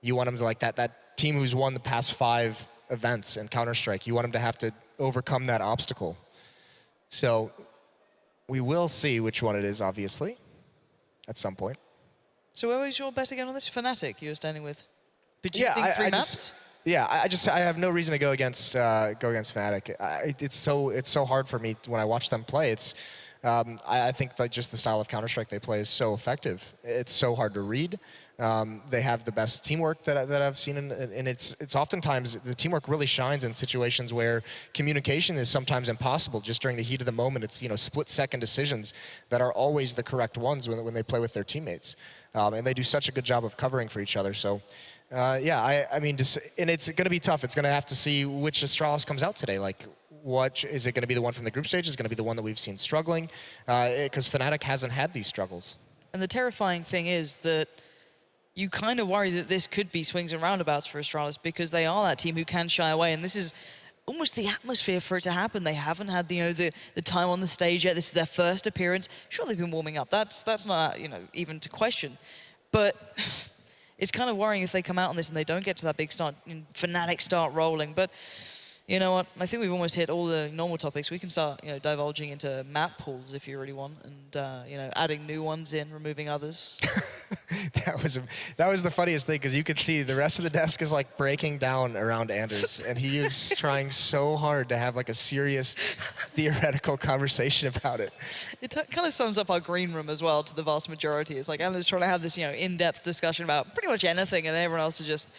You want them to, like, that team who's won the past 5 events in Counter-Strike, you want them to have to overcome that obstacle. So we will see which one it is, obviously, at some point. So where was your bet again on this? Fnatic you were standing with. Did you think 3 maps? I have no reason to go against Fnatic. It's so hard for me when I watch them play. I think that just the style of Counter-Strike they play is so effective. It's so hard to read. They have the best teamwork that I've seen, and it's oftentimes the teamwork really shines in situations where communication is sometimes impossible. Just during the heat of the moment, it's, you know, split-second decisions that are always the correct ones when they play with their teammates, and they do such a good job of covering for each other. So. I mean, and it's going to be tough. It's going to have to see which Astralis comes out today. Like, what is it going to be? The one from the group stage? Is it going to be the one that we've seen struggling? Because Fnatic hasn't had these struggles. And the terrifying thing is that you kind of worry that this could be swings and roundabouts for Astralis because they are that team who can shy away, and this is almost the atmosphere for it to happen. They haven't had the time on the stage yet. This is their first appearance. Sure, they've been warming up. That's not even to question, but it's kind of worrying if they come out on this and they don't get to that big start. Fnatic start rolling, but. You know what? I think we've almost hit all the normal topics. We can start, divulging into map pools if you really want, and adding new ones in, removing others. That was the funniest thing because you could see the rest of the desk is like breaking down around Anders, and he is trying so hard to have like a serious theoretical conversation about it. It kind of sums up our green room as well to the vast majority. It's like Anders trying to have this, in-depth discussion about pretty much anything, and everyone else is just.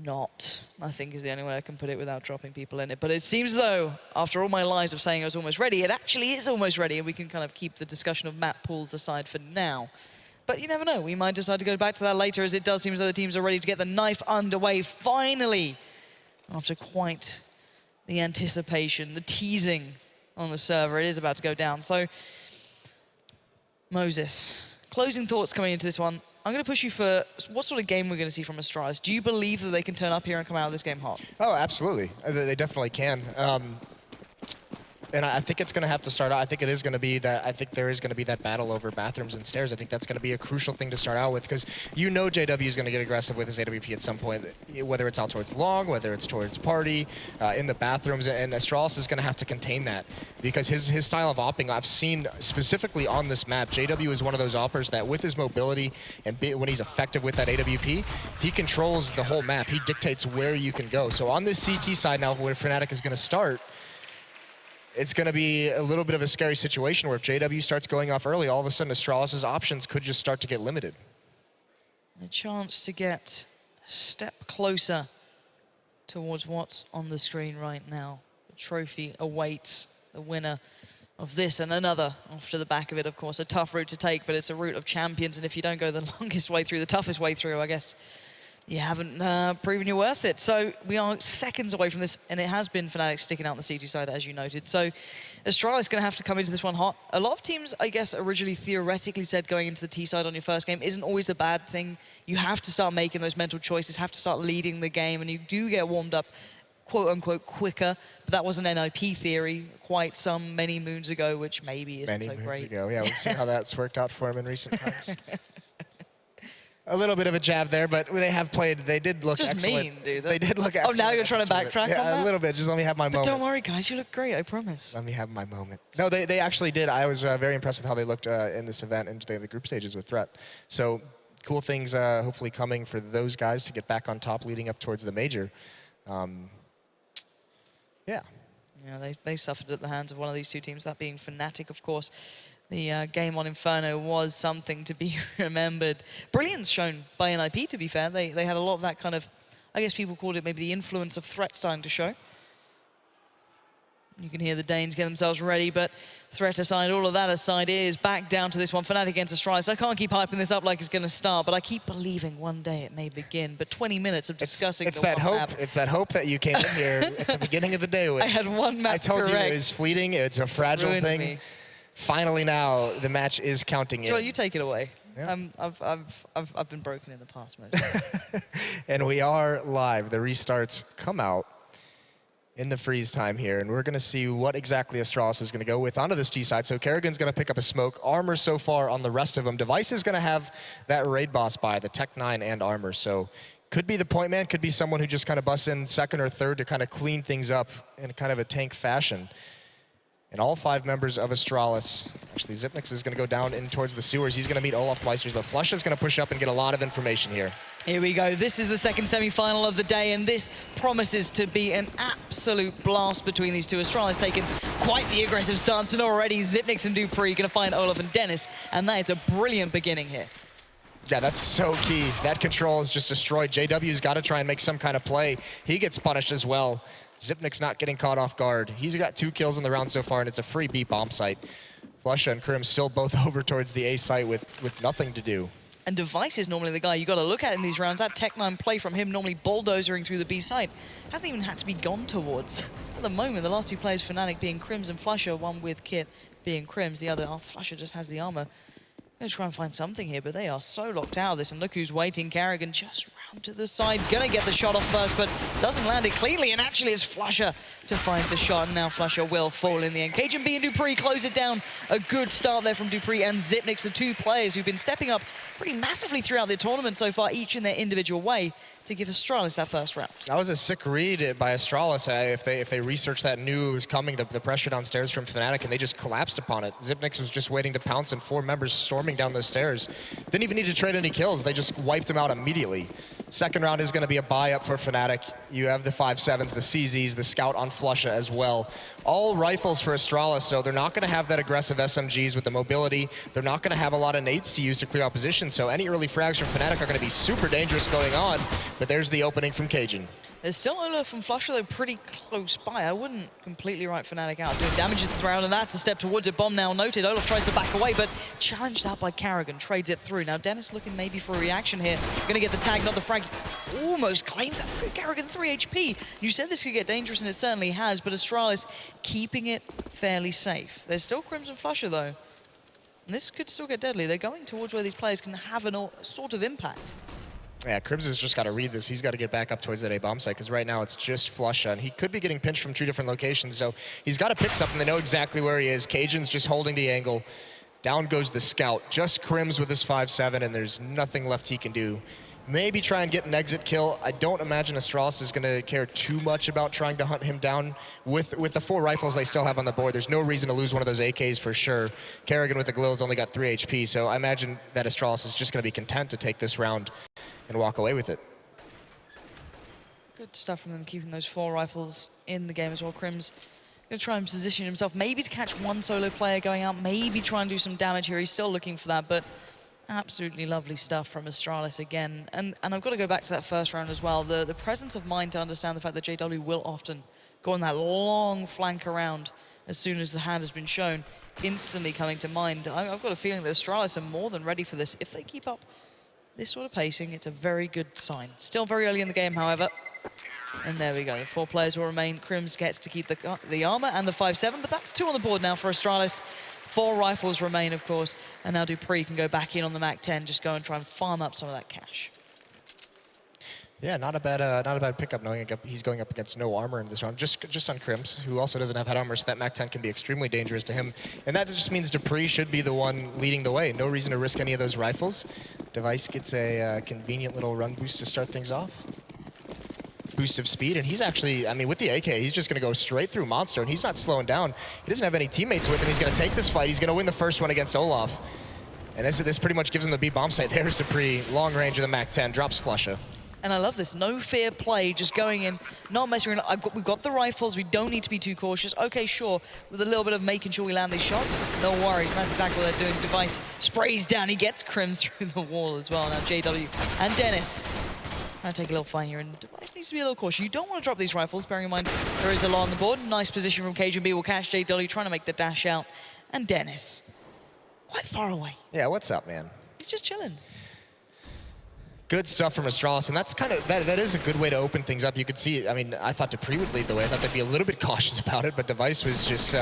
I think is the only way I can put it without dropping people in it. But it seems though, after all my lies of saying I was almost ready, it actually is almost ready, and we can kind of keep the discussion of map pools aside for now. But you never know, we might decide to go back to that later, as it does seem as though the teams are ready to get the knife underway, finally, after quite the anticipation, the teasing on the server. It is about to go down. So, Moses, closing thoughts coming into this one. I'm going to push you for what sort of game we're going to see from Astralis. Do you believe that they can turn up here and come out of this game hot? Oh, absolutely. They definitely can. And I think it's going to have to start out. I think it is going to be that. I think there is going to be that battle over bathrooms and stairs. I think that's going to be a crucial thing to start out with because JW is going to get aggressive with his AWP at some point, whether it's out towards long, whether it's towards party, in the bathrooms, and Astralis is going to have to contain that because his style of opping, I've seen specifically on this map, JW is one of those oppers that with his mobility and when he's effective with that AWP, he controls the whole map. He dictates where you can go. So on this CT side now, where Fnatic is going to start, it's going to be a little bit of a scary situation where if JW starts going off early, all of a sudden Astralis' options could just start to get limited. A chance to get a step closer towards what's on the screen right now. The trophy awaits the winner of this and another off to the back of it, of course. A tough route to take, but it's a route of champions, and if you don't go the longest way through, the toughest way through, I guess you haven't proven you're worth it. So we are seconds away from this, and it has been Fnatic sticking out on the CT side, as you noted. So Astralis is going to have to come into this one hot. A lot of teams, I guess, originally theoretically said going into the T side on your first game isn't always a bad thing. You have to start making those mental choices, have to start leading the game, and you do get warmed up, quote-unquote, quicker. But that was an NIP theory quite many moons ago, which maybe isn't so great. Many moons ago, yeah. We've seen how that's worked out for him in recent times. A little bit of a jab there, but they did look excellent. It's just mean, dude. They did look excellent. Oh, now you're trying to backtrack on that? Yeah, a little bit. Just let me have my moment. Don't worry, guys. You look great, I promise. Let me have my moment. No, they actually did. I was very impressed with how they looked in this event and the group stages with Threat. So cool things hopefully coming for those guys to get back on top leading up towards the major. Yeah. Yeah, they suffered at the hands of one of these two teams, that being Fnatic, of course. The game on Inferno was something to be remembered. Brilliance shown by NIP, to be fair. They had a lot of that kind of, I guess people called it maybe the influence of Threat starting to show. You can hear the Danes get themselves ready, but Threat aside, all of that aside, is back down to this one. Fnatic against Astralis. I can't keep hyping this up like it's going to start, but I keep believing one day it may begin. But 20 minutes of discussing it's that hope. It's that hope that you came in here at the beginning of the day with. I had one map I told correct. you it was fleeting. It's a fragile thing. Me. Finally now, the match is counting Joel, in. you take it away. Yeah. I've been broken in the past, mate. And we are live. The restarts come out in the freeze time here, and we're going to see what exactly Astralis is going to go with onto this T side. So Kerrigan's going to pick up a smoke. Armor so far on the rest of them. Device is going to have that raid boss by the Tech 9 and Armor. So could be the point man, could be someone who just kind of busts in second or third to kind of clean things up in kind of a tank fashion. And all 5 members of Astralis, actually Zipnix is going to go down in towards the sewers. He's going to meet Olaf Meisters, but Flush is going to push up and get a lot of information here. Here we go. This is the second semi-final of the day, and this promises to be an absolute blast between these two. Astralis taking quite the aggressive stance, and already Zipnix and Dupree going to find Olaf and Dennis, and that is a brilliant beginning here. Yeah, that's so key. That control is just destroyed. JW's got to try and make some kind of play. He gets punished as well. Zipnik's not getting caught off guard. He's got 2 kills in the round so far, and it's a free B bomb site. Flusha and Krim still both over towards the A site with nothing to do. And Device is normally the guy you got to look at in these rounds. That Tech 9 play from him, normally bulldozering through the B site, hasn't even had to be gone towards. At the moment, the last 2 players, Fnatic being Krims and Flusha, one with Kit being Krims, the other, Flusha just has the armor. Gonna try and find something here, but they are so locked out of this. And look who's waiting. Karrigan just round to the side. Gonna get the shot off first, but doesn't land it cleanly. And actually it's Flusher to find the shot. And now Flusher will fall in the end. Cajun B and Dupree close it down. A good start there from Dupree and Zipnix, the two players who've been stepping up pretty massively throughout the tournament so far, each in their individual way, to give Astralis that first round. That was a sick read by Astralis. If they researched that, knew it was coming, the pressure downstairs from Fnatic, and they just collapsed upon it. Zipnix was just waiting to pounce, and 4 members storming down those stairs. Didn't even need to trade any kills. They just wiped them out immediately. Second round is going to be a buy-up for Fnatic. You have the 5.7s, the CZs, the Scout on Flusha as well. All rifles for Astralis, so they're not going to have that aggressive SMGs with the mobility. They're not going to have a lot of nades to use to clear out position, so any early frags from Fnatic are going to be super dangerous going on. But there's the opening from Cajun. There's still Olaf from Flusher, though, pretty close by. I wouldn't completely write Fnatic out. Doing damages this round, and that's the step towards it. Bomb now noted. Olaf tries to back away, but challenged out by Karrigan. Trades it through. Now, Dennis looking maybe for a reaction here. Gonna get the tag, not the frag. Almost claims that. Karrigan 3 HP. You said this could get dangerous, and it certainly has, but Astralis keeping it fairly safe. There's still Crimson Flusher, though. And this could still get deadly. They're going towards where these players can have a sort of impact. Yeah, Cribs has just got to read this. He's got to get back up towards that A bomb site, because right now it's just Flusha, and he could be getting pinched from 2 different locations, so he's got to pick something. They know exactly where he is. Cajun's just holding the angle. Down goes the Scout. Just Crims with his 5.7, and there's nothing left he can do. Maybe try and get an exit kill. I don't imagine Astralis is going to care too much about trying to hunt him down. With the 4 rifles they still have on the board, there's no reason to lose one of those AKs for sure. Karrigan with the Glill's only got 3 HP, so I imagine that Astralis is just going to be content to take this round and walk away with it. Good stuff from them, keeping those 4 rifles in the game as well. Crims gonna try and position himself, maybe to catch one solo player going out, maybe try and do some damage here. He's still looking for that, but absolutely lovely stuff from Astralis again. And I've got to go back to that first round as well. The presence of mind to understand the fact that JW will often go on that long flank around as soon as the hand has been shown, instantly coming to mind. I've got a feeling that Astralis are more than ready for this. If they keep up this sort of pacing, it's a very good sign. Still very early in the game, however. And there we go. The 4 players will remain. Crims gets to keep the armor and the 5.7, but that's 2 on the board now for Astralis. 4 rifles remain, of course, and now Dupree can go back in on the MAC-10, just go and try and farm up some of that cash. Yeah, not a bad pickup, knowing he's going up against no armor in this round, just on Crims, who also doesn't have head armor, so that MAC-10 can be extremely dangerous to him. And that just means Dupree should be the one leading the way. No reason to risk any of those rifles. Device gets a convenient little run boost to start things off. Boost of speed, and he's actually, I mean, with the AK, he's just going to go straight through Monster, and he's not slowing down. He doesn't have any teammates with him. He's going to take this fight. He's going to win the first one against Olaf. And this pretty much gives him the B bomb site. There's Dupree, long range of the MAC-10, drops Flusha. And I love this, no fear play, just going in, not messing around. We've got the rifles, we don't need to be too cautious. Okay, sure, with a little bit of making sure we land these shots, no worries, and that's exactly what they're doing. Device sprays down, he gets Crims through the wall as well. Now JW and Dennis trying to take a little fight here, and Device needs to be a little cautious. You don't want to drop these rifles, bearing in mind there is a lot on the board. Nice position from Cajun B, will catch JW, trying to make the dash out. And Dennis, quite far away. Yeah, what's up, man? He's just chilling. Good stuff from Astralis, and that's kind of that is a good way to open things up. You could see, I mean, I thought Dupree would lead the way. I thought they'd be a little bit cautious about it, but Device was just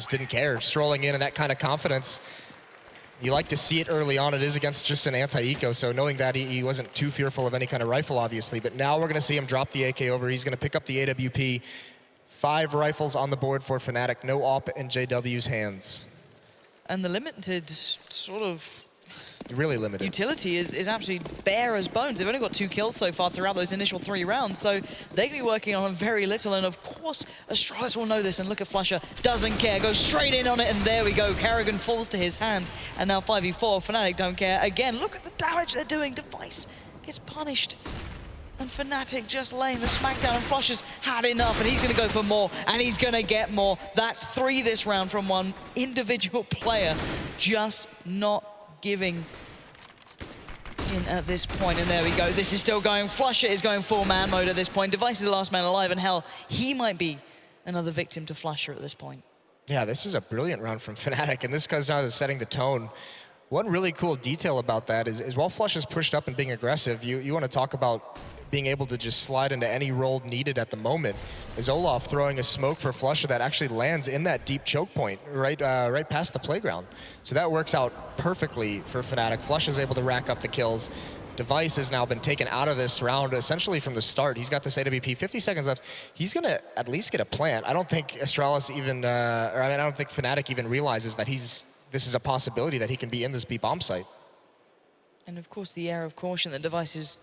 didn't care, strolling in, and that kind of confidence. You like to see it early on. It is against just an anti-eco, so knowing that he wasn't too fearful of any kind of rifle, obviously. But now we're going to see him drop the AK over. He's going to pick up the AWP. 5 rifles on the board for Fnatic. No AWP in JW's hands. And the limited sort of really limited utility is absolutely bare as bones. They've only got 2 kills so far throughout those initial 3 rounds, so they can be working on very little. And of course, Astralis will know this. And look at Flusha, doesn't care, goes straight in on it, and there we go. Karrigan falls to his hand, and now 5v4. Fnatic don't care again. Look at the damage they're doing. Device gets punished, and Fnatic just laying the smackdown. And Flusha's had enough, and he's going to go for more, and he's going to get more. That's 3 this round from one individual player, just not giving in at this point. And there we go. This is still going. Flusha is going full man mode at this point. Device is the last man alive, and hell, he might be another victim to Flusha at this point. Yeah, this is a brilliant round from Fnatic, and this comes down to setting the tone. One really cool detail about that is while Flusha's pushed up and being aggressive, you want to talk about being able to just slide into any role needed at the moment. Is Olaf throwing a smoke for Flusha that actually lands in that deep choke point, right past the playground. So that works out perfectly for Fnatic. Flusha is able to rack up the kills. Device has now been taken out of this round essentially from the start. He's got this AWP, 50 seconds left. He's gonna at least get a plant. I don't think Astralis even, I don't think Fnatic even realizes that this is a possibility that he can be in this B bomb site. And of course, the air of caution that Device is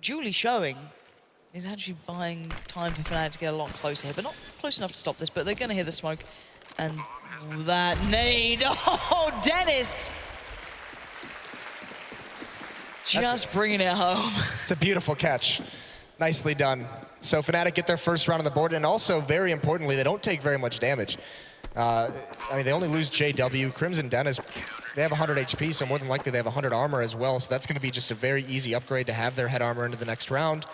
duly showing is actually buying time for Fnatic to get a lot closer here, but not close enough to stop this, but they're gonna hear the smoke. And that nade, oh, Dennis! Just bringing it home. It's a beautiful catch. Nicely done. So Fnatic get their first round on the board, and also, very importantly, they don't take very much damage. I mean, they only lose JW. Crimson Dennis, they have 100 HP, so more than likely they have 100 armor as well, so that's going to be just a very easy upgrade to have their head armor into the next round.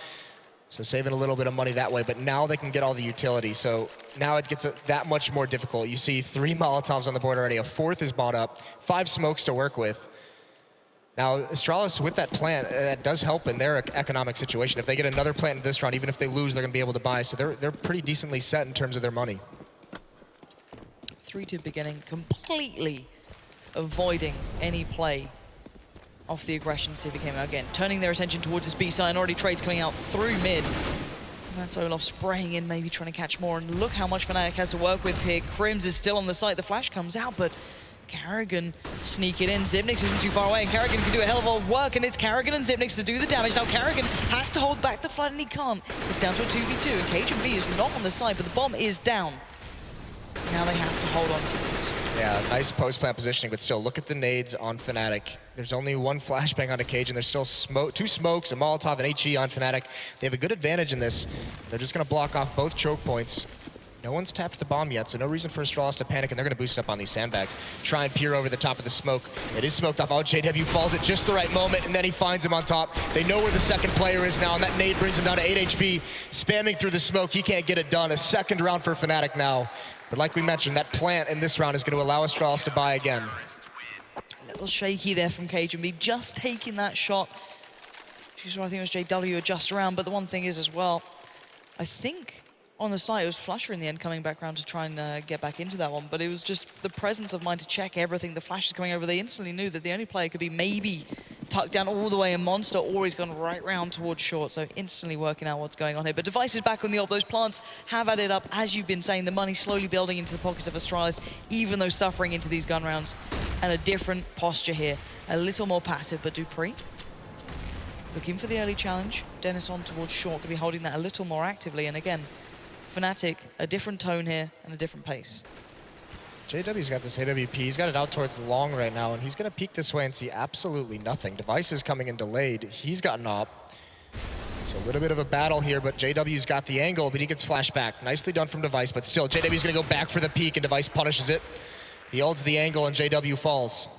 So saving a little bit of money that way, but now they can get all the utility, so now it gets that much more difficult. You see 3 Molotovs on the board already, a 4th is bought up, 5 smokes to work with. Now, Astralis, with that plant, that does help in their economic situation. If they get another plant in this round, even if they lose, they're going to be able to buy. So they're pretty decently set in terms of their money. 3-2 beginning, completely avoiding any play off the aggression CV came out again. Turning their attention towards this B side, and already trades coming out through mid. And that's Olaf spraying in, maybe trying to catch more. And look how much Fnatic has to work with here. Crims is still on the site. The flash comes out, but Karrigan sneak it in. Xyp9x isn't too far away, and Karrigan can do a hell of a lot of work, and it's Karrigan and Xyp9x to do the damage. Now Karrigan has to hold back the flood, and he can't. It's down to a 2v2, and KGB is not on the side, but the bomb is down. Now they have to hold on to this. Yeah, nice post-plant positioning, but still, look at the nades on Fnatic. There's only 1 flashbang on a Cage, and there's still 2 smokes, a Molotov, and HE on Fnatic. They have a good advantage in this. They're just going to block off both choke points. No one's tapped the bomb yet, so no reason for Astralis to panic, and they're going to boost up on these sandbags. Try and peer over the top of the smoke. It is smoked off. Oh, JW falls at just the right moment, and then he finds him on top. They know where the second player is now, and that nade brings him down to 8 HP. Spamming through the smoke, he can't get it done. A second round for Fnatic now. But like we mentioned, that plant in this round is going to allow Astralis to buy again. A little shaky there from KGB, just taking that shot. I think it was JW adjust around, but the one thing is as well, I think on the site, it was Flusha in the end coming back around to try and get back into that one, but it was just the presence of mind to check everything. The flash is coming over. They instantly knew that the only player could be maybe tucked down all the way in Monster, or he's gone right round towards short, so instantly working out what's going on here. But Device is back on the ult. Those plants have added up, as you've been saying, the money slowly building into the pockets of Astralis, even though suffering into these gun rounds. And a different posture here, a little more passive, but Dupree looking for the early challenge. Dennis on towards short, could be holding that a little more actively, and again, Fnatic, a different tone here and a different pace. JW's got this AWP. He's got it out towards long right now, and he's going to peek this way and see absolutely nothing. Device is coming in delayed. He's got an op. So a little bit of a battle here, but JW's got the angle, but he gets flashed back. Nicely done from Device, but still, JW's going to go back for the peek, and Device punishes it. He holds the angle, and JW falls.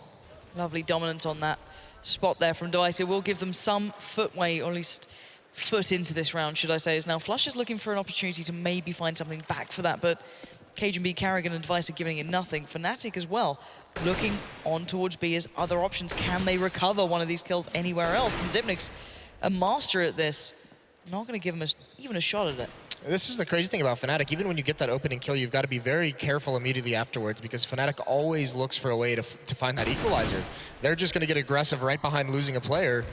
Lovely dominance on that spot there from Device. It will give them some footway, or at least foot into this round, should I say. Is now Flush is looking for an opportunity to maybe find something back for that, but KGB, Karrigan, and Device are giving it nothing. Fnatic as well, looking on towards B as other options. Can they recover one of these kills anywhere else? And Xyp9x, a master at this, not going to give him even a shot at it. This is the crazy thing about Fnatic. Even when you get that opening kill, you've got to be very careful immediately afterwards, because Fnatic always looks for a way to find that equalizer. They're just going to get aggressive right behind losing a player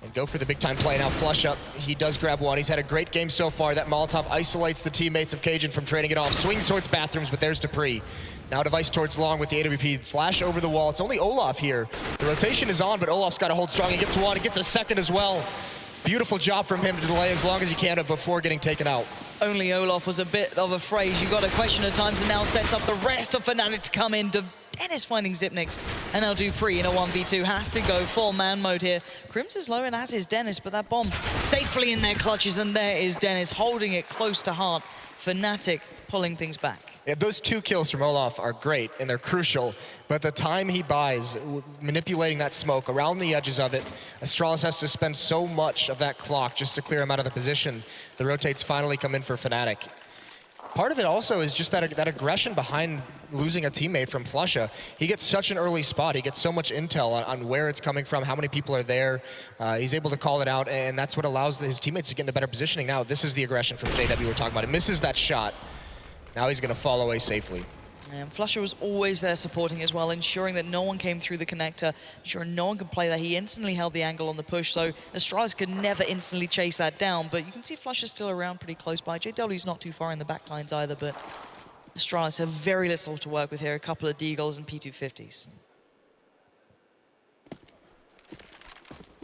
and go for the big time play. Now Flush up, he does grab one. He's had a great game so far. That Molotov isolates the teammates of Cajun from trading it off. Swings towards bathrooms, but there's Dupree. Now Device towards long with the AWP. Flash over the wall. It's only Olaf here. The rotation is on, but Olaf's got to hold strong. He gets one, he gets a second as well. Beautiful job from him to delay as long as he can before getting taken out. Only Olaf was a bit of a phrase. You got a question at times, and now sets up the rest of Fnatic to come in. Dennis finding Xyp9x, and now Dupree in a 1v2 has to go full man mode here. Crims is low, and as is Dennis, but that bomb safely in their clutches, and there is Dennis holding it close to heart. Fnatic pulling things back. Yeah, those 2 kills from Olaf are great, and they're crucial, but the time he buys manipulating that smoke around the edges of it, Astralis has to spend so much of that clock just to clear him out of the position. The rotates finally come in for Fnatic. Part of it also is just that aggression behind losing a teammate from Flusha. He gets such an early spot. He gets so much intel on where it's coming from, how many people are there. He's able to call it out, and that's what allows his teammates to get into better positioning. Now, this is the aggression from JW we're talking about. He misses that shot. Now he's going to fall away safely. And Flusha was always there supporting as well, ensuring that no one came through the connector, ensuring no one could play that. He instantly held the angle on the push, so Astralis could never instantly chase that down. But you can see Flusha's still around pretty close by. JW's not too far in the back lines either, but Astralis have very little to work with here. A couple of Deagles and P250s.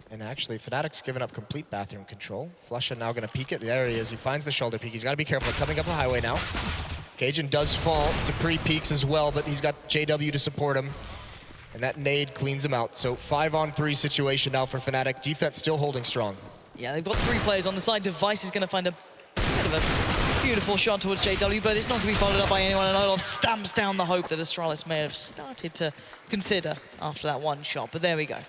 And actually, Fnatic's given up complete bathroom control. Flusha now going to peek it. There he is. He finds the shoulder peek. He's got to be careful. Coming up the highway now. Cajun does fall. Dupree peeks as well, but he's got JW to support him. And that nade cleans him out. So 5-on-3 situation now for Fnatic. Defense still holding strong. Yeah, they've got 3 players on the side. Device is going to find a kind of a beautiful shot towards JW, but it's not going to be followed up by anyone. And Olaf stamps down the hope that Astralis may have started to consider after that one shot. But there we go.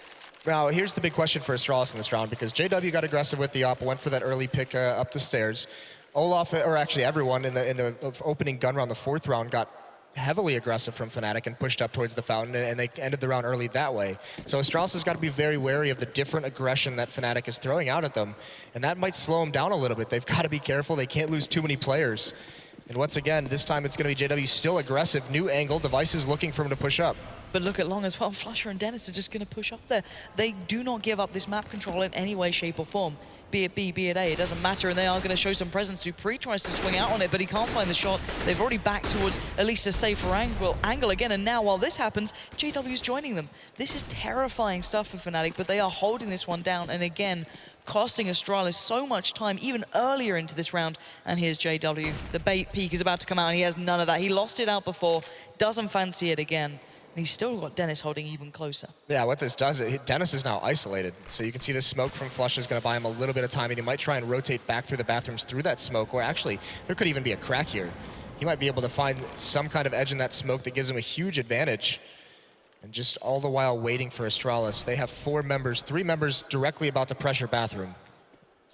Now, here's the big question for Astralis in this round, because JW got aggressive with the op, went for that early pick up the stairs. Olaf, or actually everyone in the opening gun round, the 4th round, got heavily aggressive from Fnatic and pushed up towards the fountain, and they ended the round early that way. So Astralis has got to be very wary of the different aggression that Fnatic is throwing out at them, and that might slow them down a little bit. They've got to be careful. They can't lose too many players. And once again, this time it's going to be JW still aggressive. New angle. Device is looking for him to push up. But look at Long as well. Flusha and Dennis are just going to push up there. They do not give up this map control in any way, shape, or form. Be it B, be it A, it doesn't matter, and they are going to show some presence. Dupree tries to swing out on it, but he can't find the shot. They've already backed towards at least a safer angle again, and now while this happens, JW's joining them. This is terrifying stuff for Fnatic, but they are holding this one down, and again, costing Astralis so much time, even earlier into this round. And here's JW. The bait peak is about to come out, and he has none of that. He lost it out before, doesn't fancy it again. And he's still got Dennis holding even closer. Yeah, what this does, Dennis is now isolated. So you can see the smoke from Flusha is going to buy him a little bit of time, and he might try and rotate back through the bathrooms through that smoke, or actually, there could even be a crack here. He might be able to find some kind of edge in that smoke that gives him a huge advantage. And just all the while waiting for Astralis. They have 4 members, 3 members directly about to pressure bathroom.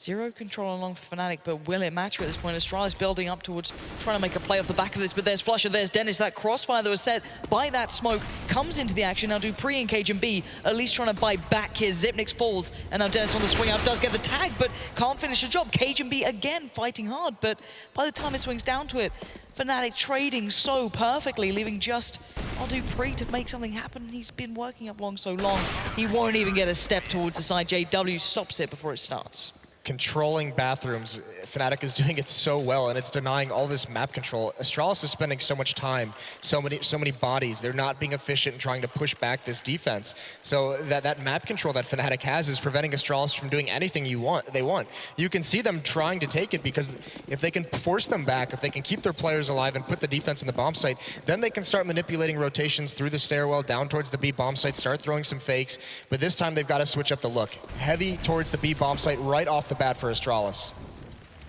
Zero control along for Fnatic, but will it matter at this point? Astralis building up towards trying to make a play off the back of this, but there's Flusha, there's Dennis. That crossfire that was set by that smoke comes into the action. Now Dupree and Cajun B at least trying to buy back here. Zipnix falls, and now Dennis on the swing out does get the tag, but can't finish the job. Cajun B again fighting hard, but by the time it swings down to it, Fnatic trading so perfectly, leaving just Dupree to make something happen. He's been working up Long so long, he won't even get a step towards the side. JW stops it before it starts. Controlling bathrooms, Fnatic is doing it so well, and it's denying all this map control. Astralis is spending so much time, so many bodies. They're not being efficient in trying to push back this defense. So that map control that Fnatic has is preventing Astralis from doing anything they want. You can see them trying to take it, because if they can force them back, if they can keep their players alive and put the defense in the bomb site, then they can start manipulating rotations through the stairwell down towards the B bomb site, start throwing some fakes. But this time they've got to switch up the look. Heavy towards the B bomb site right off the bat for Astralis.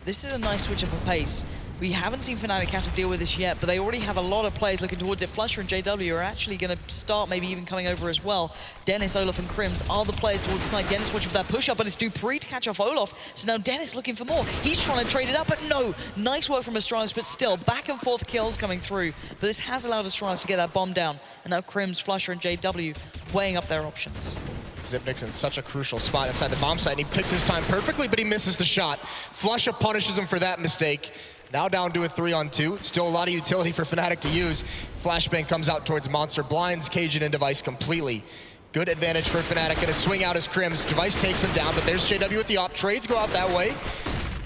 This is a nice switch up of pace. We haven't seen Fnatic have to deal with this yet, but they already have a lot of players looking towards it. Flusha and JW are actually going to start maybe even coming over as well. Dennis, Olaf, and Crims are the players towards the side. Dennis watching for that push-up, but it's Dupree to catch off Olaf. So now Dennis looking for more. He's trying to trade it up, but no. Nice work from Astralis, but still, back and forth kills coming through. But this has allowed Astralis to get that bomb down. And now Crims, Flusha, and JW weighing up their options. Zipnix in such a crucial spot inside the bomb site, and he picks his time perfectly, but he misses the shot. Flusha punishes him for that mistake. Now down to a 3-on-2. Still a lot of utility for Fnatic to use. Flashbang comes out towards Monster, blinds Cajun and Device completely. Good advantage for Fnatic, gonna swing out his Crims. Device takes him down, but there's JW with the op. Trades go out that way.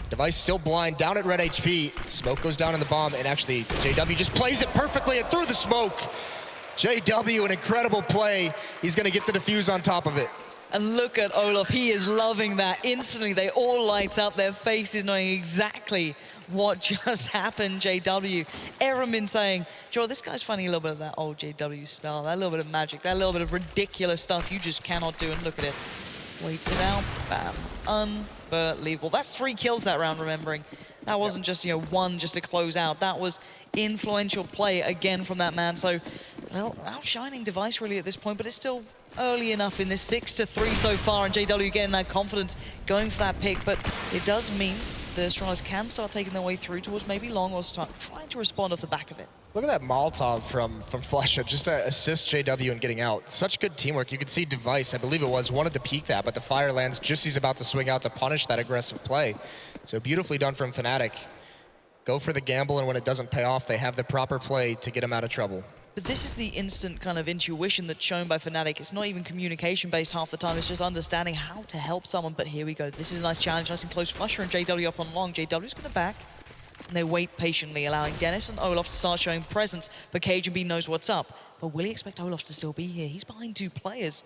Device still blind, down at red HP. Smoke goes down in the bomb, and actually JW just plays it perfectly and through the smoke. JW, an incredible play. He's going to get the defuse on top of it. And look at Olaf, he is loving that. Instantly, they all light up, their faces knowing exactly what just happened, JW. Everyone been saying, Joel, this guy's finding a little bit of that old JW style, that little bit of magic, that little bit of ridiculous stuff you just cannot do, and look at it. Waits it out, bam, unbelievable. That's 3 kills that round, remembering. That wasn't just, one just to close out. That was influential play again from that man. So, well, outshining Device really at this point, but it's still early enough in this 6-3 so far, and JW getting that confidence, going for that pick. But it does mean the Astralis can start taking their way through towards maybe long or start trying to respond off the back of it. Look at that Molotov from Flesha, just to assist JW in getting out. Such good teamwork. You can see Device, I believe it was, wanted to peek that, but the fire lands just as he's about to swing out to punish that aggressive play. So beautifully done from Fnatic. Go for the gamble, and when it doesn't pay off, they have the proper play to get him out of trouble. But this is the instant kind of intuition that's shown by Fnatic. It's not even communication-based half the time. It's just understanding how to help someone. But here we go. This is a nice challenge, nice and close. Flusher and JW up on long. JW's going to back. And they wait patiently, allowing Dennis and Olaf to start showing presence. But KGB knows what's up. But will he expect Olaf to still be here? He's behind 2 players.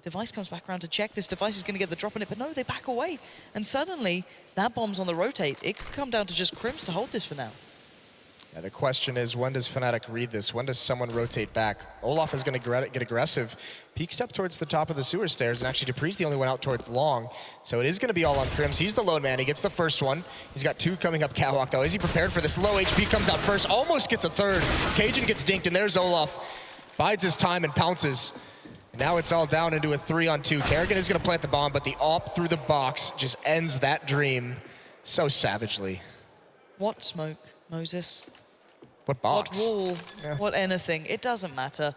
Device comes back around to check. This Device is going to get the drop on it, but no, they back away. And suddenly, that bomb's on the rotate. It could come down to just Crims to hold this for now. Yeah, the question is, when does Fnatic read this? When does someone rotate back? Olaf is going to get aggressive. Peeks up towards the top of the sewer stairs, and actually Dupree's the only one out towards long. So it is going to be all on Crims. He's the lone man. He gets the first one. He's got 2 coming up catwalk, though. Is he prepared for this? Low HP comes out first, almost gets a third. Cajun gets dinked, and there's Olaf. Bides his time and pounces. Now it's all down into a 3-on-2. Kerrigan is going to plant the bomb, but the AWP through the box just ends that dream so savagely. What smoke, Moses? What box? What wall? Yeah. What anything? It doesn't matter.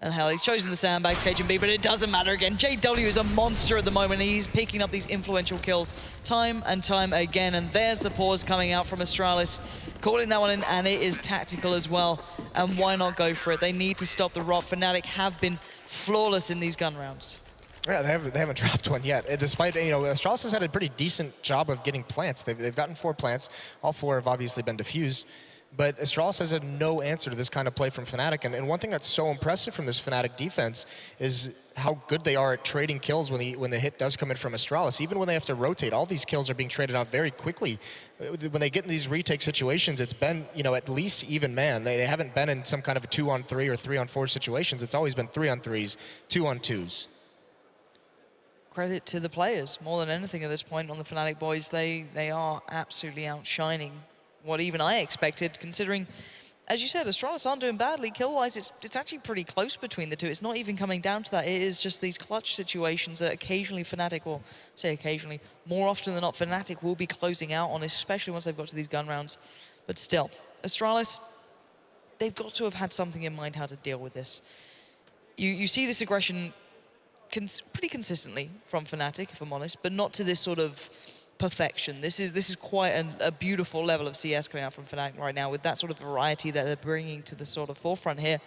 And hell, he's chosen the sandbags, KGB, but it doesn't matter again. JW is a monster at the moment. He's picking up these influential kills time and time again. And there's the pause coming out from Astralis, calling that one in, and it is tactical as well. And why not go for it? They need to stop the rot. Fnatic have been flawless in these gun rounds. Yeah, they haven't dropped one yet. Despite, Astralis has had a pretty decent job of getting plants. They've gotten 4 plants. All 4 have obviously been defused. But Astralis has had no answer to this kind of play from Fnatic. And one thing that's so impressive from this Fnatic defense is how good they are at trading kills when the hit does come in from Astralis. Even when they have to rotate, all these kills are being traded out very quickly. When they get in these retake situations, it's been, at least even man. They haven't been in some kind of a 2-on-3 or 3-on-4 situations. It's always been 3-on-3s, 2-on-2s. Credit to the players more than anything at this point on the Fnatic boys. They are absolutely outshining what even I expected, considering, as you said, Astralis aren't doing badly. Kill-wise, it's actually pretty close between the two. It's not even coming down to that. It is just these clutch situations that occasionally Fnatic, or say occasionally, more often than not, Fnatic will be closing out on, especially once they've got to these gun rounds. But still, Astralis, they've got to have had something in mind how to deal with this. You see this aggression pretty consistently from Fnatic, if I'm honest, but not to this sort of perfection. This is quite a beautiful level of CS coming out from Fnatic right now, with that sort of variety that they're bringing to the sort of forefront here.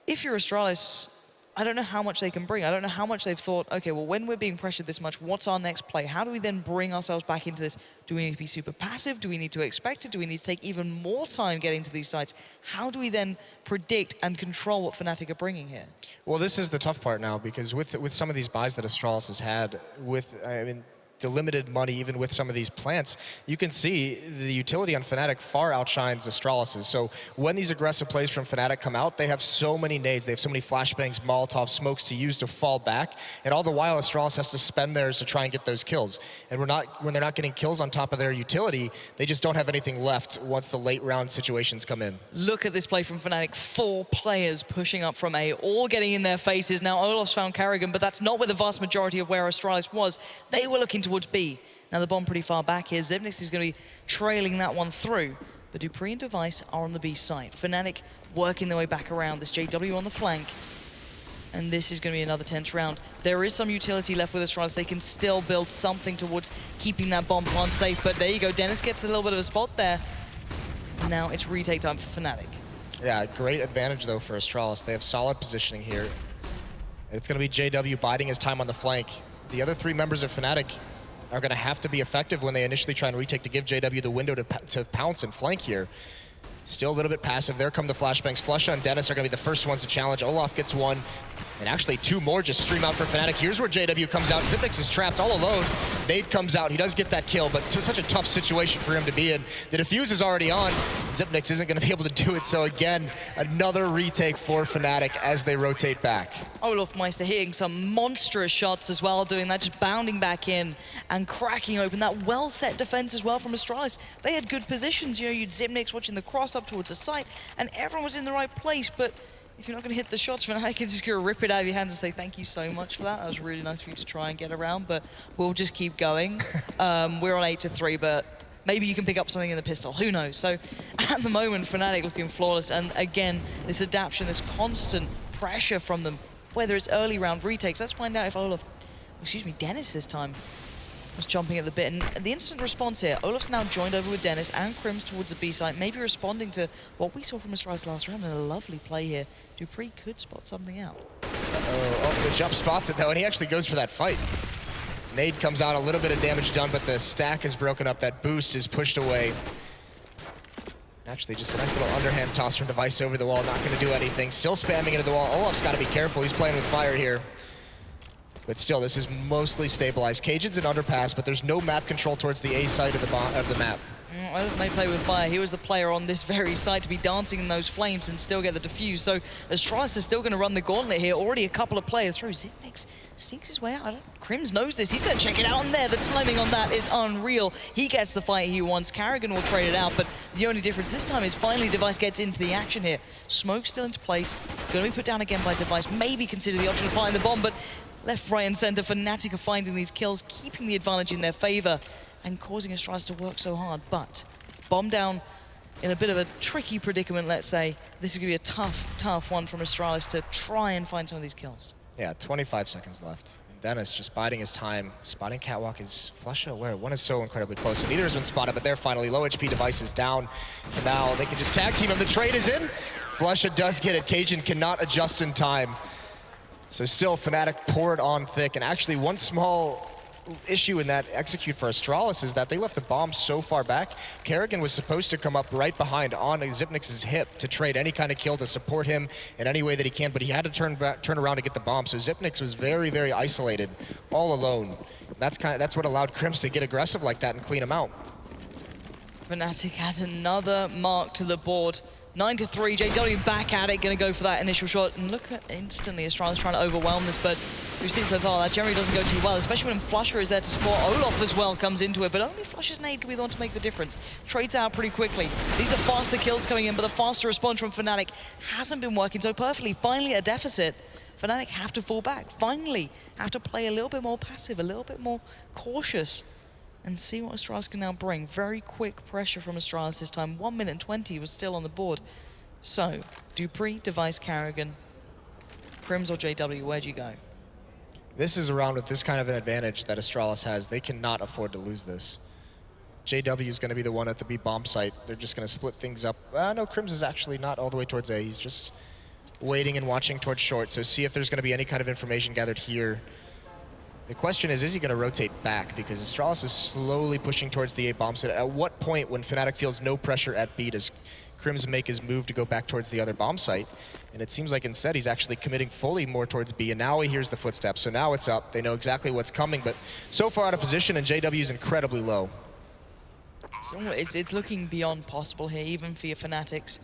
If you're Astralis, I don't know how much they can bring. I don't know how much they've thought, okay, well, when we're being pressured this much, what's our next play? How do we then bring ourselves back into this? Do we need to be super passive? Do we need to expect it? Do we need to take even more time getting to these sites? How do we then predict and control what Fnatic are bringing here? Well, this is the tough part now, because with some of these buys that Astralis has had, the limited money, even with some of these plants, you can see the utility on Fnatic far outshines Astralis's. So when these aggressive plays from Fnatic come out, they have so many nades, they have so many flashbangs, Molotov, smokes to use to fall back, and all the while Astralis has to spend theirs to try and get those kills. And when they're not getting kills on top of their utility, they just don't have anything left once the late round situations come in. Look at this play from Fnatic. 4 players pushing up from A, all getting in their faces. Now Olaf's found Kerrigan, but that's not where the vast majority of where Astralis was. They were looking towards B. Now the bomb pretty far back here. Zivnix is going to be trailing that one through. But Dupree and Device are on the B side. Fnatic working their way back around. This JW on the flank. And this is going to be another tense round. There is some utility left with Astralis. They can still build something towards keeping that bomb plant safe. But there you go. Dennis gets a little bit of a spot there. Now it's retake time for Fnatic. Yeah, great advantage though for Astralis. They have solid positioning here. It's going to be JW biding his time on the flank. The other 3 members of Fnatic are going to have to be effective when they initially try and retake to give JW the window to pounce and flank here. Still a little bit passive. There come the flashbangs. Flusha and Dennis are going to be the first ones to challenge. Olaf gets one. And actually 2 more just stream out for Fnatic. Here's where JW comes out. Zipnix is trapped all alone. Nade comes out. He does get that kill, but such a tough situation for him to be in. The defuse is already on. Zipnix isn't going to be able to do it. So again, another retake for Fnatic as they rotate back. Olaf Meister hitting some monstrous shots as well, doing that, just bounding back in and cracking open that well-set defense as well from Astralis. They had good positions. You'd Zipnix watching the cross up towards the site, and everyone was in the right place, but if you're not going to hit the shots, Fnatic is just going to rip it out of your hands and say thank you so much for that. That was really nice for you to try and get around, but we'll just keep going. We're on 8-3, but maybe you can pick up something in the pistol. Who knows? So at the moment, Fnatic looking flawless. And again, this adaptation, this constant pressure from them, whether it's early round retakes. Let's find out if Dennis this time was jumping at the bit. And the instant response here, Olaf's now joined over with Dennis and Crims towards the B site, maybe responding to what we saw from Astralis last round, and a lovely play here. dupreeh could spot something out. Oh, the jump spots it though, and he actually goes for that fight. Nade comes out, a little bit of damage done, but the stack is broken up. That boost is pushed away. Actually, just a nice little underhand toss from Device over the wall, not gonna do anything. Still spamming into the wall. Olaf's gotta be careful, he's playing with fire here. But still, this is mostly stabilized. Cajun's an underpass, but there's no map control towards the A side of the map. Olaf may play with fire. He was the player on this very side to be dancing in those flames and still get the defuse. So Astralis is still going to run the gauntlet here. Already a couple of players through. Xyp9x sneaks his way out. Crims knows this. He's going to check it out, and there, the timing on that is unreal. He gets the fight he wants. Karrigan will trade it out, but the only difference this time is finally Device gets into the action here. Smoke still into place. Going to be put down again by Device. Maybe consider the option of applying the bomb, but left, right, and center, Fnatic are finding these kills, keeping the advantage in their favor, and causing Astralis to work so hard. But bomb down in a bit of a tricky predicament, let's say. This is going to be a tough one from Astralis to try and find some of these kills. Yeah, 25 seconds left. And Dennis just biding his time. Spotting Catwalk is Flusha aware. One is so incredibly close. And neither has been spotted, but they're finally low HP. Device is down. And now they can just tag team him. The trade is in. Flusha does get it. Cajun cannot adjust in time. So still, Fnatic poured on thick. And actually, one small issue in that execute for Astralis is that they left the bomb so far back. Karrigan was supposed to come up right behind on Xyp9x's hip to trade any kind of kill to support him in any way that he can, but he had to turn around to get the bomb. So Xyp9x was very, very isolated, all alone. That's what allowed Crims to get aggressive like that and clean him out. Fnatic had another mark to the board. 9-3, JW back at it, gonna go for that initial shot. And look at instantly Astralis trying to overwhelm this, but we've seen so far that generally doesn't go too well, especially when Flusha is there to support. Olaf as well comes into it, but only Flusha's nade can be the one to make the difference. Trades out pretty quickly. These are faster kills coming in, but the faster response from Fnatic hasn't been working so perfectly. Finally a deficit. Fnatic have to fall back. Finally have to play a little bit more passive, a little bit more cautious, and see what Astralis can now bring. Very quick pressure from Astralis this time. 1 minute 20 was still on the board. So, dupreeh, Device, Karrigan, Crims or JW, where'd you go? This is a round with this kind of an advantage that Astralis has. They cannot afford to lose this. JW is going to be the one at the B bomb site. They're just going to split things up. No, Crims is actually not all the way towards A. He's just waiting and watching towards short. So see if there's going to be any kind of information gathered here. The question is he going to rotate back? Because Astralis is slowly pushing towards the A bomb site. At what point, when Fnatic feels no pressure at B, does Crims make his move to go back towards the other bomb site? And it seems like instead he's actually committing fully more towards B, and now he hears the footsteps. So now it's up. They know exactly what's coming, but so far out of position, and JW is incredibly low. So it's looking beyond possible here, even for your Fnatics.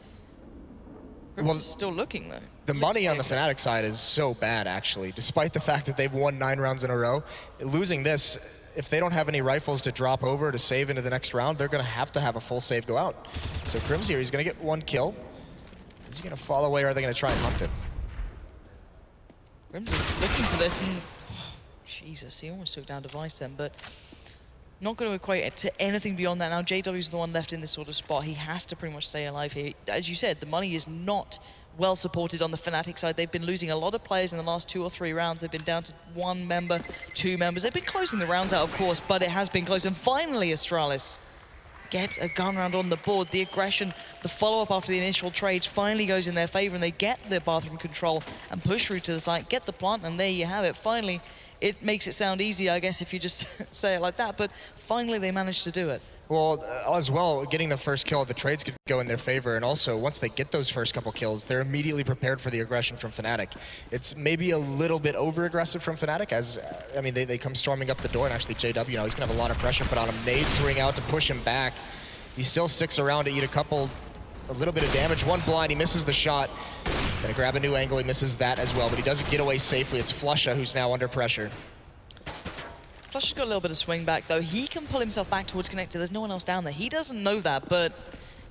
Crims Well, is still looking, though. The money on the Fnatic side is so bad, actually, despite the fact that they've won 9 rounds in a row. Losing this, if they don't have any rifles to drop over to save into the next round, they're going to have a full save go out. So Crims here, he's going to get 1 kill. Is he going to fall away, or are they going to try and hunt him? Crims is looking for this, and Jesus, he almost took down Device then, but not going to equate it to anything beyond that. Now JW's the one left in this sort of spot. He has to pretty much stay alive here. As you said, the money is not well supported on the Fnatic side. They've been losing a lot of players in the last 2 or 3 rounds. They've been down to 1 member, 2 members. They've been closing the rounds out, of course, but it has been close. And finally, Astralis get a gun round on the board. The aggression, the follow-up after the initial trades finally goes in their favor, and they get the bathroom control and push through to the site, get the plant, and there you have it. Finally, it makes it sound easy, I guess, if you just say it like that, but finally they managed to do it. Well, as well, getting the first kill of the trades could go in their favor, and also once they get those first couple kills, they're immediately prepared for the aggression from Fnatic. It's maybe a little bit over-aggressive from Fnatic, as, I mean, they come storming up the door, and actually JW, you know, he's gonna have a lot of pressure put on him. Nades ring out to push him back. He still sticks around to eat a little bit of damage. 1 blind, he misses the shot. Gonna grab a new angle, he misses that as well, but he doesn't get away safely. It's Flusha who's now under pressure. Flusha's got a little bit of swing back, though. He can pull himself back towards connector. There's no one else down there. He doesn't know that, but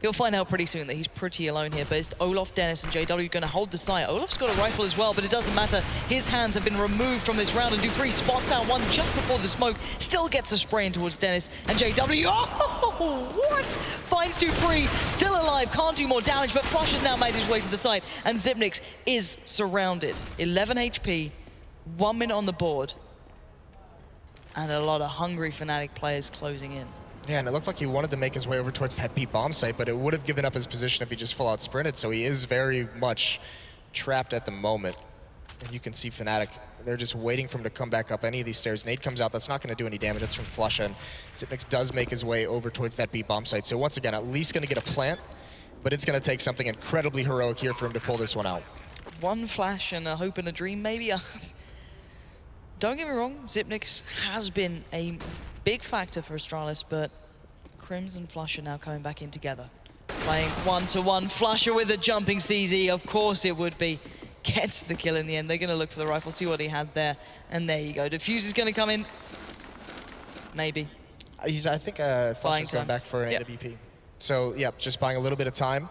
You'll find out pretty soon that he's pretty alone here, but it's Olaf, Dennis, and JW going to hold the site. Olaf's got a rifle as well, but it doesn't matter. His hands have been removed from this round, and dupreeh spots out one just before the smoke, still gets the spray in towards Dennis, and JW, oh, what? Finds dupreeh, still alive, can't do more damage, but Flush has now made his way to the site, and Xyp9x is surrounded. 11 HP, 1 minute on the board, and a lot of hungry Fnatic players closing in. Yeah, and it looked like he wanted to make his way over towards that B bomb site, but it would have given up his position if he just full out sprinted, so he is very much trapped at the moment. And you can see Fnatic, they're just waiting for him to come back up any of these stairs. Nade comes out, that's not going to do any damage, that's from Flush, and Xyp9x does make his way over towards that B bomb site. So once again, at least going to get a plant, but it's going to take something incredibly heroic here for him to pull this one out. One flash and a hope and a dream, maybe. Don't get me wrong, Xyp9x has been a big factor for Astralis, but Crims and Flush are now coming back in together. Playing one-to-one, Flusher with a jumping CZ, of course it would be. Gets the kill in the end. They're going to look for the rifle, see what he had there, and there you go. Defuse is going to come in. Maybe. I think Flush is going back for an AWP. So, yeah, just buying a little bit of time.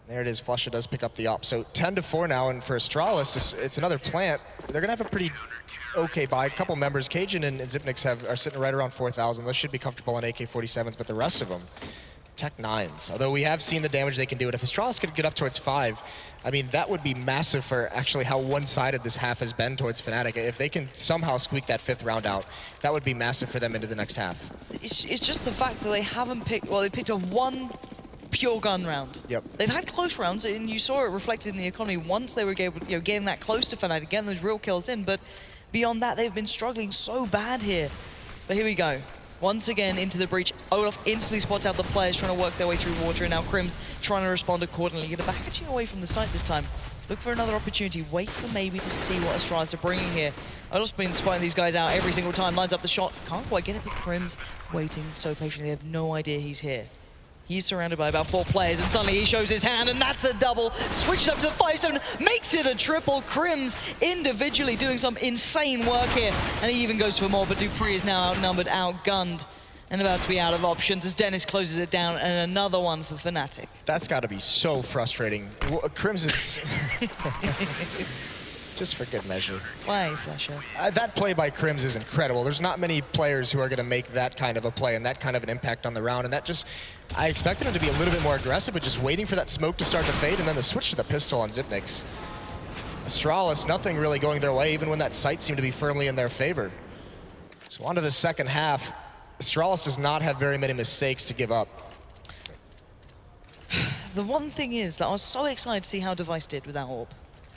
There it is, Flusher does pick up the op. So 10-4 now, and for Astralis, it's another plant. They're going to have a pretty okay buy. A couple members, Cajun and Xyp9x are sitting right around 4,000. Those should be comfortable on AK-47s, but the rest of them, Tech 9s. Although we have seen the damage they can do, and if Astralis could get up towards 5, I mean, that would be massive for actually how one-sided this half has been towards Fnatic. If they can somehow squeak that 5th round out, that would be massive for them into the next half. It's just the fact that they haven't picked, well, they picked a one pure gun round. Yep. They've had close rounds, and you saw it reflected in the economy once they were able, getting that close to Fnatic, getting those real kills in, but beyond that, they've been struggling so bad here. But here we go. Once again into the breach. Olaf instantly spots out the players trying to work their way through water, and now Crims trying to respond accordingly. Get a packaging away from the site this time. Look for another opportunity. Wait for maybe to see what Astralis are bringing here. Olaf's been spotting these guys out every single time. Lines up the shot. Can't quite get it, but Crims waiting so patiently. They have no idea he's here. He's surrounded by about 4 players, and suddenly he shows his hand, and that's a double. Switches up to the 5-7, makes it a triple. Crims individually doing some insane work here, and he even goes for more, but dupreeh is now outnumbered, outgunned, and about to be out of options as Dennis closes it down, and another one for Fnatic. That's got to be so frustrating. Crims is... just for good measure. Play, Flusher. That play by Crims is incredible. There's not many players who are going to make that kind of a play and that kind of an impact on the round, and that just... I expected him to be a little bit more aggressive, but just waiting for that smoke to start to fade, and then the switch to the pistol on Xyp9x. Astralis, nothing really going their way, even when that sight seemed to be firmly in their favor. So on to the second half. Astralis does not have very many mistakes to give up. The one thing is that I was so excited to see how Device did with that orb.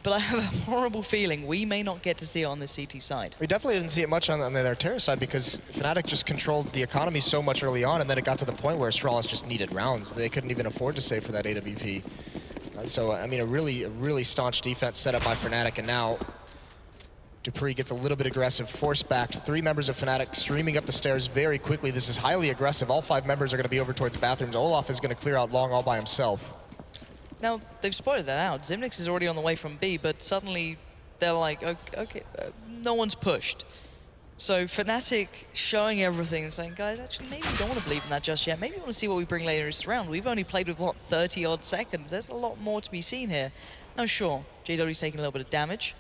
But I have a horrible feeling we may not get to see it on the CT side. We definitely didn't see it much on their terror side because Fnatic just controlled the economy so much early on, and then it got to the point where Astralis just needed rounds. They couldn't even afford to save for that AWP. So, I mean, a really staunch defense set up by Fnatic, and now dupreeh gets a little bit aggressive, forced back. 3 members of Fnatic streaming up the stairs very quickly. This is highly aggressive. All 5 members are going to be over towards bathrooms. Olaf is going to clear out long all by himself. Now, they've spotted that out. Xyp9x is already on the way from B, but suddenly they're like, okay, no one's pushed. So Fnatic showing everything and saying, guys, actually, maybe we don't want to believe in that just yet. Maybe we want to see what we bring later in this round. We've only played with, what, 30-odd seconds. There's a lot more to be seen here. Now, sure, JW's taking a little bit of damage,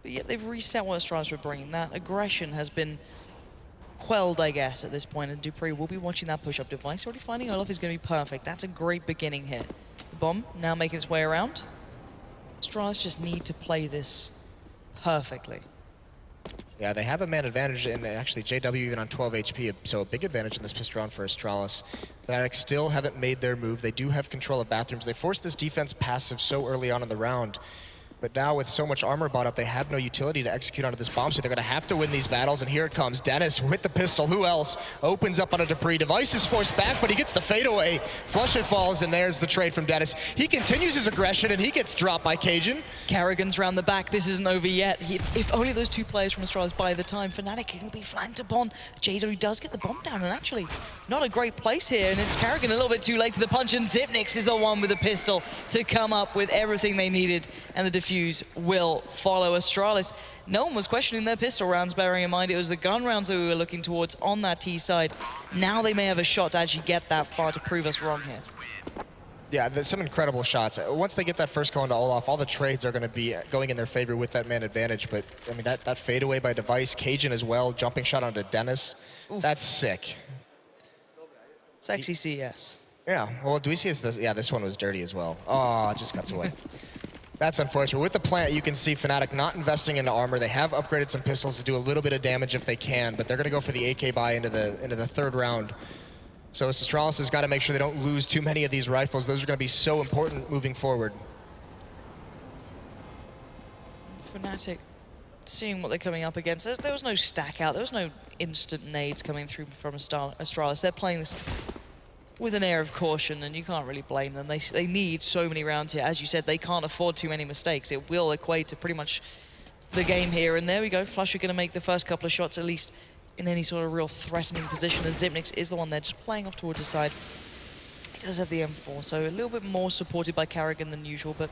but yet they've reset what Astralis were bringing. That aggression has been quelled, I guess, at this point, and dupreeh will be watching that push-up device. Already finding Olaf is going to be perfect. That's a great beginning here. The bomb now making its way around. Astralis just need to play this perfectly. Yeah, they have a man advantage, and actually JW even on 12 HP, so a big advantage in this pistol round for Astralis. Fnatic still haven't made their move. They do have control of bathrooms. They forced this defense passive so early on in the round. But now with so much armor bought up, they have no utility to execute onto this bomb, so they're going to have to win these battles, and here it comes. Dennis with the pistol. Who else? Opens up on a dupreeh. Device is forced back, but he gets the fadeaway. Flush it falls, and there's the trade from Dennis. He continues his aggression, and he gets dropped by Cajun. Kerrigan's round the back. This isn't over yet. If only those 2 players from Astralis by the time, Fnatic can be flanked upon. JW does get the bomb down, and actually not a great place here, and it's Kerrigan a little bit too late to the punch, and Xyp9x is the one with the pistol to come up with everything they needed, and the defuse defuse will follow Astralis. No one was questioning their pistol rounds, bearing in mind it was the gun rounds that we were looking towards on that T side. Now they may have a shot to actually get that far to prove us wrong here. Yeah, there's some incredible shots. Once they get that first call into Olaf, all the trades are going to be going in their favor with that man advantage. But, I mean, that fadeaway by Device, Cajun as well, jumping shot onto Dennis, that's sick. Sexy CS. Yeah, well, do we see this? Yeah, this one was dirty as well. Oh, it just cuts away. That's unfortunate. With the plant, you can see Fnatic not investing into armor. They have upgraded some pistols to do a little bit of damage if they can, but they're going to go for the AK buy into the third round. So Astralis has got to make sure they don't lose too many of these rifles. Those are going to be so important moving forward. Fnatic seeing what they're coming up against. There was no stack out. There was no instant nades coming through from Astralis. They're playing this with an air of caution, and you can't really blame them. They need so many rounds here. As you said, they can't afford too many mistakes. It will equate to pretty much the game here. And there we go. Flush are going to make the first couple of shots, at least in any sort of real threatening position, as Xyp9x is the one there just playing off towards the side. He does have the M4, so a little bit more supported by Karrigan than usual, but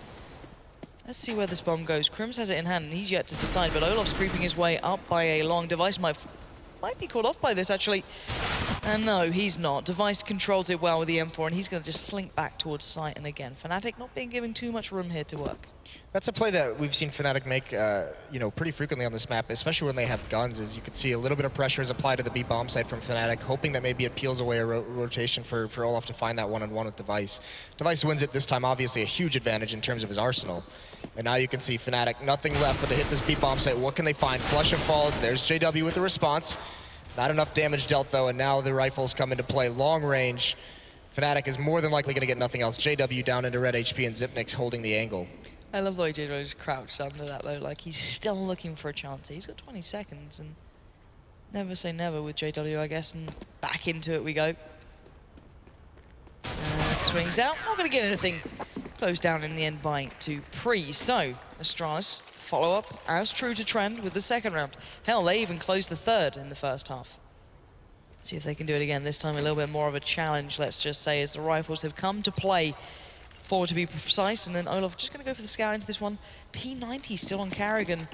let's see where this bomb goes. Crims has it in hand, and he's yet to decide, but Olaf's creeping his way up by a long. Device might be caught off by this, actually. And no, he's not. Device controls it well with the M4, and he's going to just slink back towards site. And again, Fnatic not being given too much room here to work. That's a play that we've seen Fnatic make, you know, pretty frequently on this map, especially when they have guns. As you can see, a little bit of pressure is applied to the B bomb site from Fnatic, hoping that maybe it peels away a rotation for Olaf to find that one-on-one with Device. Device wins it this time, obviously a huge advantage in terms of his arsenal. And now you can see Fnatic, nothing left but to hit this B bomb site. What can they find? Flush and falls. There's JW with the response. Not enough damage dealt, though, and now the rifles come into play. Long range. Fnatic is more than likely going to get nothing else. JW down into red HP, and Xyp9x holding the angle. I love the way JW is crouched under that, though. Like, he's still looking for a chance. He's got 20 seconds, and never say never with JW, I guess, and back into it we go. Swings out. Not going to get anything closed down in the end by Dupree. So, Astralis follow up as true to trend with the second round. Hell, they even closed the third in the first half. See if they can do it again. This time a little bit more of a challenge, let's just say, as the rifles have come to play. 4 to be precise, and then Olaf just going to go for the scout into this one. P90 still on Karrigan.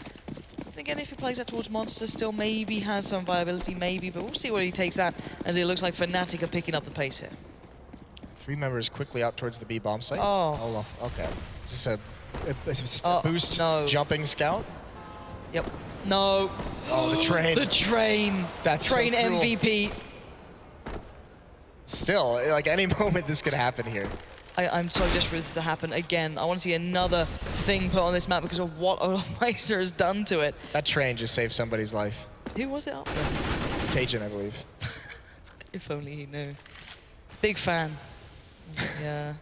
Again, if he plays that towards Monster, still maybe has some viability, maybe, but we'll see where he takes that, as it looks like Fnatic are picking up the pace here. 3 members quickly out towards the B bomb site. Oh. Olaf, okay. Is this a boost jumping scout? Yep. No. Oh, the train. The train. That's train so cruel. MVP. Still, like any moment this could happen here. I'm so desperate for this to happen again. I want to see another thing put on this map because of what Olaf Meister has done to it. That train just saved somebody's life. Who was it up there? Cajun, I believe. If only he knew. Big fan. Yeah.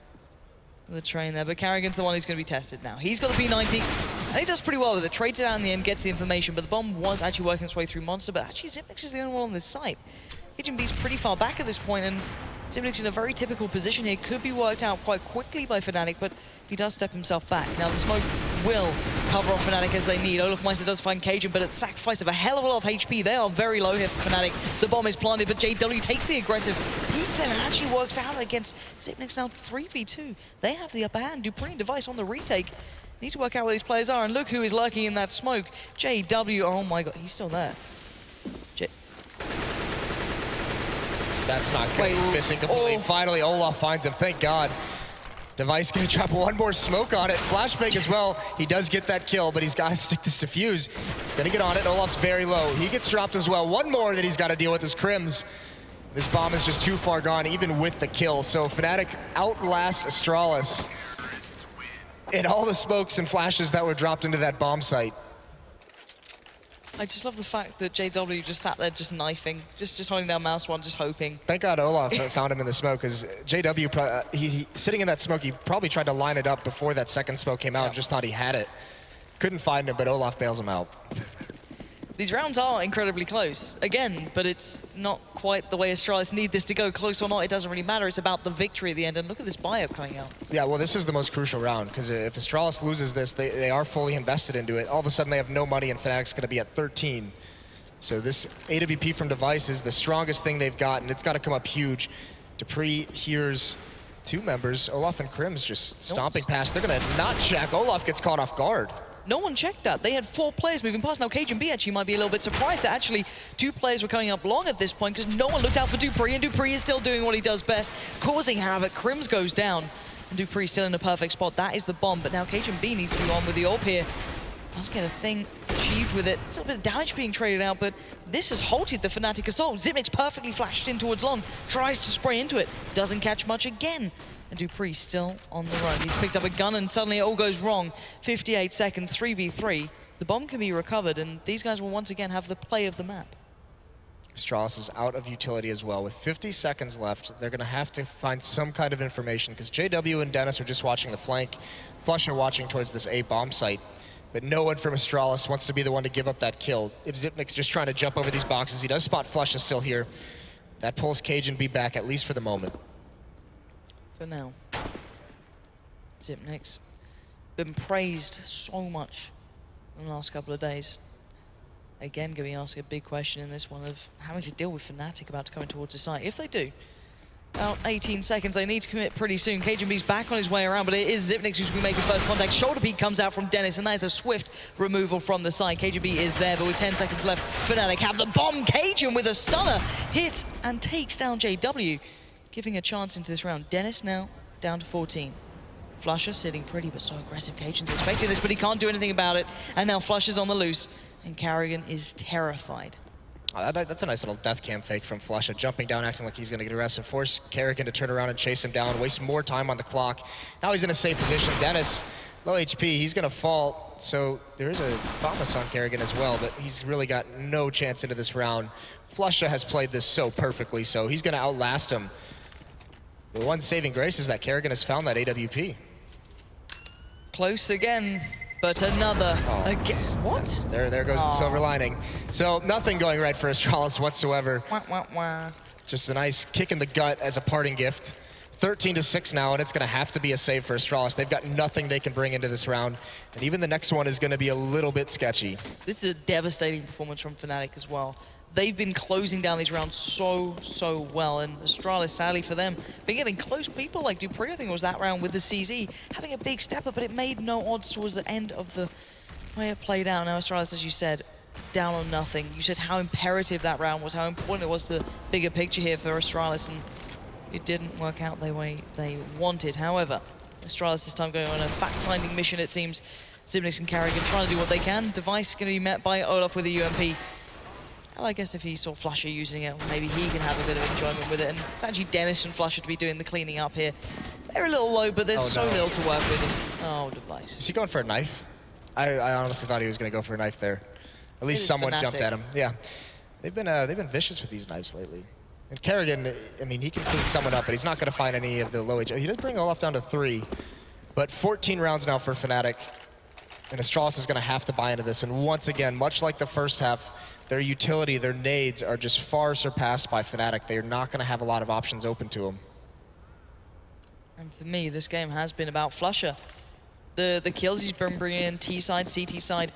The train there, but Karrigan's the one who's going to be tested now. He's got the P90, and he does pretty well with it. Trades it out in the end, gets the information, but the bomb was actually working its way through Monster, but actually Xyp9x is the only one on this site. Kitchen B's pretty far back at this point, and Xyp9x in a very typical position here. Could be worked out quite quickly by Fnatic, but he does step himself back. Now the smoke will cover off Fnatic as they need. Olaf Meister does find Cajun, but at the sacrifice of a hell of a lot of HP. They are very low here for Fnatic. The bomb is planted, but JW takes the aggressive peek then and actually works out against Xyp9x now 3v2. They have the upper hand. Dupree and Device on the retake. Need to work out where these players are, and look who is lurking in that smoke. JW, oh my god, he's still there. That's not good. He's missing completely. Finally, Olaf finds him. Thank God. Device gonna drop one more smoke on it. Flashbang as well. He does get that kill, but he's got to stick this defuse. He's gonna get on it. Olaf's very low. He gets dropped as well. One more that he's got to deal with is Crims. This bomb is just too far gone, even with the kill. So Fnatic outlast Astralis in all the smokes and flashes that were dropped into that bomb site. I just love the fact that JW just sat there just knifing, just holding down mouse one, just hoping. Thank God Olaf found him in the smoke, because JW, he sitting in that smoke, he probably tried to line it up before that second smoke came out, just thought he had it. Couldn't find him, but Olaf bails him out. These rounds are incredibly close, again, but it's not quite the way Astralis need this to go. Close or not, it doesn't really matter. It's about the victory at the end, and look at this buy-up coming out. Yeah, well, this is the most crucial round, because if Astralis loses this, they are fully invested into it. All of a sudden, they have no money, and Fnatic's going to be at 13. So this AWP from Device is the strongest thing they've got, and it's got to come up huge. Dupree hears two members, Olaf and Crims, just stomping past. They're gonna not check. Olaf gets caught off guard. No one checked that. They had 4 players moving past. Now, Cajun B actually might be a little bit surprised that actually 2 players were coming up long at this point because no one looked out for dupreeh, and dupreeh is still doing what he does best, causing havoc. Crims goes down, and dupreeh still in a perfect spot. That is the bomb, but now Cajun B needs to be on with the AWP here. Doesn't get a thing achieved with it. Still a bit of damage being traded out, but this has halted the Fnatic assault. Xyp9x perfectly flashed in towards long, tries to spray into it, doesn't catch much again. And dupreeh still on the run. He's picked up a gun and suddenly it all goes wrong. 58 seconds, 3v3. The bomb can be recovered and these guys will once again have the play of the map. Astralis is out of utility as well. With 50 seconds left, they're gonna have to find some kind of information because JW and Dennis are just watching the flank. Flush are watching towards this A bomb site. But no one from Astralis wants to be the one to give up that kill. If Xyp9x just trying to jump over these boxes, he does spot Flush is still here. That pulls Cajun B back, at least for the moment. For now. Xyp9x been praised so much in the last couple of days. Again, going to be asking a big question in this one of having to deal with Fnatic about to come towards the site. If they do, about 18 seconds, they need to commit pretty soon. Cajun B's back on his way around, but it is Xyp9x who's going to be making first contact. Shoulder peek comes out from Dennis, and that is a swift removal from the side. Cajun B is there, but with 10 seconds left, Fnatic have the bomb. Cajun with a stunner hits and takes down JW, giving a chance into this round. Dennis now down to 14. Flusher sitting pretty, but so aggressive. Cajun's expecting this, but he can't do anything about it. And now Flusher's on the loose, and Carrigan is terrified. Oh, that's a nice little death cam fake from Flusher, jumping down, acting like he's going to get arrested, force Carrigan to turn around and chase him down, waste more time on the clock. Now he's in a safe position. Dennis, low HP, he's going to fall. So there is a Thomas on Carrigan as well, but he's really got no chance into this round. Flusher has played this so perfectly, so he's going to outlast him. The one saving grace is that Carrigan has found that AWP. Close again, but another. Again. What? There goes the silver lining. So nothing going right for Astralis whatsoever. Wah, wah, wah. Just a nice kick in the gut as a parting gift. 13-6 now, and it's going to have to be a save for Astralis. They've got nothing they can bring into this round, and even the next one is going to be a little bit sketchy. This is a devastating performance from Fnatic as well. They've been closing down these rounds so well, and Astralis, sadly for them, been getting close. People like dupreeh, I think it was that round with the CZ, having a big step up, but it made no odds towards the end of the way it played out. Now Astralis, as you said, down on nothing. You said how imperative that round was, how important it was to the bigger picture here for Astralis, and it didn't work out the way they wanted. However, Astralis this time going on a fact-finding mission, it seems. Xyp9x and Carrigan trying to do what they can. Device going to be met by Olaf with a UMP. Well, I guess if he saw Flusher using it, maybe he can have a bit of enjoyment with it. And it's actually Dennis and Flusher to be doing the cleaning up here. They're a little low, but there's so little to work with. Oh, Device. Is he going for a knife? I honestly thought he was going to go for a knife there. At least someone jumped at him. Yeah, they've been vicious with these knives lately. And Carrigan, I mean, he can clean someone up, but he's not going to find any of the low age. He does bring Olaf down to 3, but 14 rounds now for Fnatic. And Astralis is going to have to buy into this. And once again, much like the first half, their utility, their nades are just far surpassed by Fnatic. They are not going to have a lot of options open to them. And for me, this game has been about Flusher. The kills he's been bringing in, T side, CT side,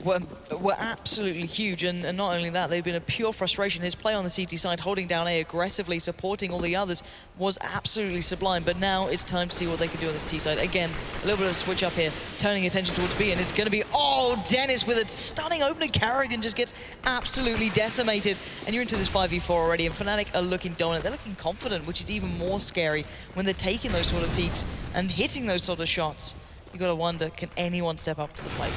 were absolutely huge. And not only that, they've been a pure frustration. His play on the CT side, holding down A aggressively, supporting all the others, was absolutely sublime. But now it's time to see what they can do on this T side. Again, a little bit of a switch up here, turning attention towards B, and it's going to be, oh, Dennis with a stunning opening. Carrigan just gets absolutely decimated. And you're into this 5v4 already, and Fnatic are looking dominant. They're looking confident, which is even more scary when they're taking those sort of peaks and hitting those sort of shots. You got to wonder, can anyone step up to the plate?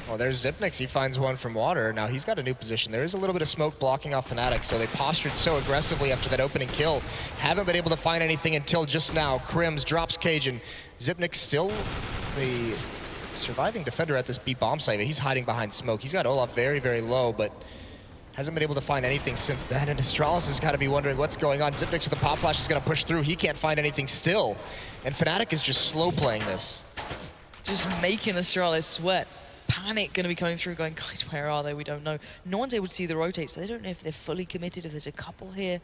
Well, there's Xyp9x. He finds one from water. Now he's got a new position. There is a little bit of smoke blocking off Fnatic, so they postured so aggressively after that opening kill. Haven't been able to find anything until just now. Crims drops Cajun. Xyp9x still the surviving defender at this B bomb site. He's hiding behind smoke. He's got Olaf very low, but hasn't been able to find anything since then. And Astralis has got to be wondering what's going on. Xyp9x with a pop flash is going to push through. He can't find anything still. And Fnatic is just slow playing this. Just making Astralis sweat. Panic going to be coming through, going, guys, where are they? We don't know. No one's able to see the rotate, so they don't know if they're fully committed, if there's a couple here.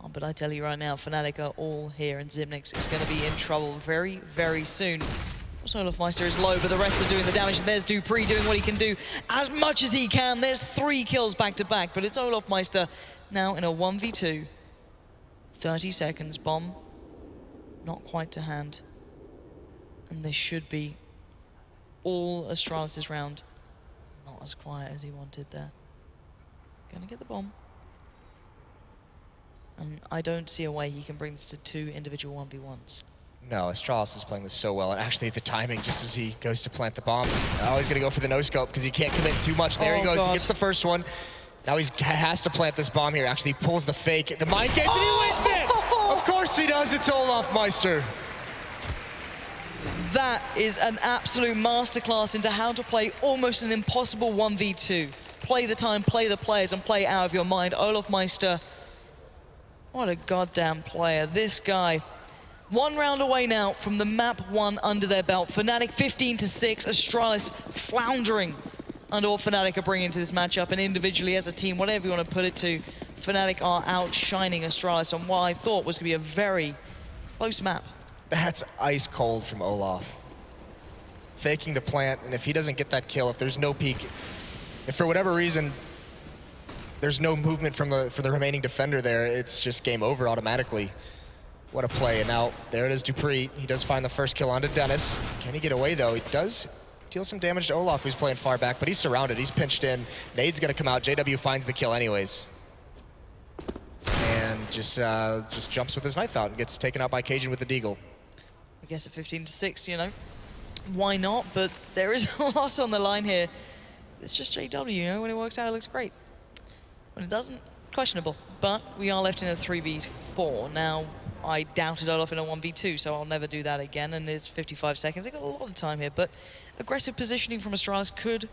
Oh, but I tell you right now, Fnatic are all here, and Xyp9x is going to be in trouble very soon. Also, Olafmeister is low, but the rest are doing the damage. And there's dupreeh doing what he can do as much as he can. There's 3 kills back to back, but it's Olafmeister now in a 1v2. 30 seconds, bomb not quite to hand. And this should be all Astralis' round. Not as quiet as he wanted there. Gonna get the bomb. And I don't see a way he can bring this to 2 individual 1v1s. No, Astralis is playing this so well, and actually the timing, just as he goes to plant the bomb, he's gonna go for the no-scope because he can't commit too much. There he goes, God. he gets the first one. Now he has to plant this bomb here. Actually, he pulls the fake, the mind games, and he wins it! Of course he does, it's Olaf Meister. That is an absolute masterclass into how to play almost an impossible 1v2. Play the time, play the players, and play out of your mind. Olaf Meister, what a goddamn player. This guy, 1 round away now from the map 1 under their belt. Fnatic 15-6, Astralis floundering under what Fnatic are bringing to this matchup. And individually as a team, whatever you want to put it to, Fnatic are outshining Astralis on what I thought was going to be a very close map. That's ice cold from Olaf. Faking the plant, and if he doesn't get that kill, if there's no peek, if for whatever reason there's no movement from for the remaining defender there, it's just game over automatically. What a play, and now there it is, Dupree. He does find the first kill onto Dennis. Can he get away though? He does deal some damage to Olaf, who's playing far back, but he's surrounded, he's pinched in. Nade's gonna come out, JW finds the kill anyways. And just jumps with his knife out and gets taken out by Cajun with the deagle. I guess at 15-6, you know, why not? But there is a lot on the line here. It's just JW, you know, when it works out, it looks great. When it doesn't, questionable. But we are left in a 3v4. Now, I doubted Olaf in a 1v2, so I'll never do that again, and it's 55 seconds. They got a lot of time here, but aggressive positioning from Astralis could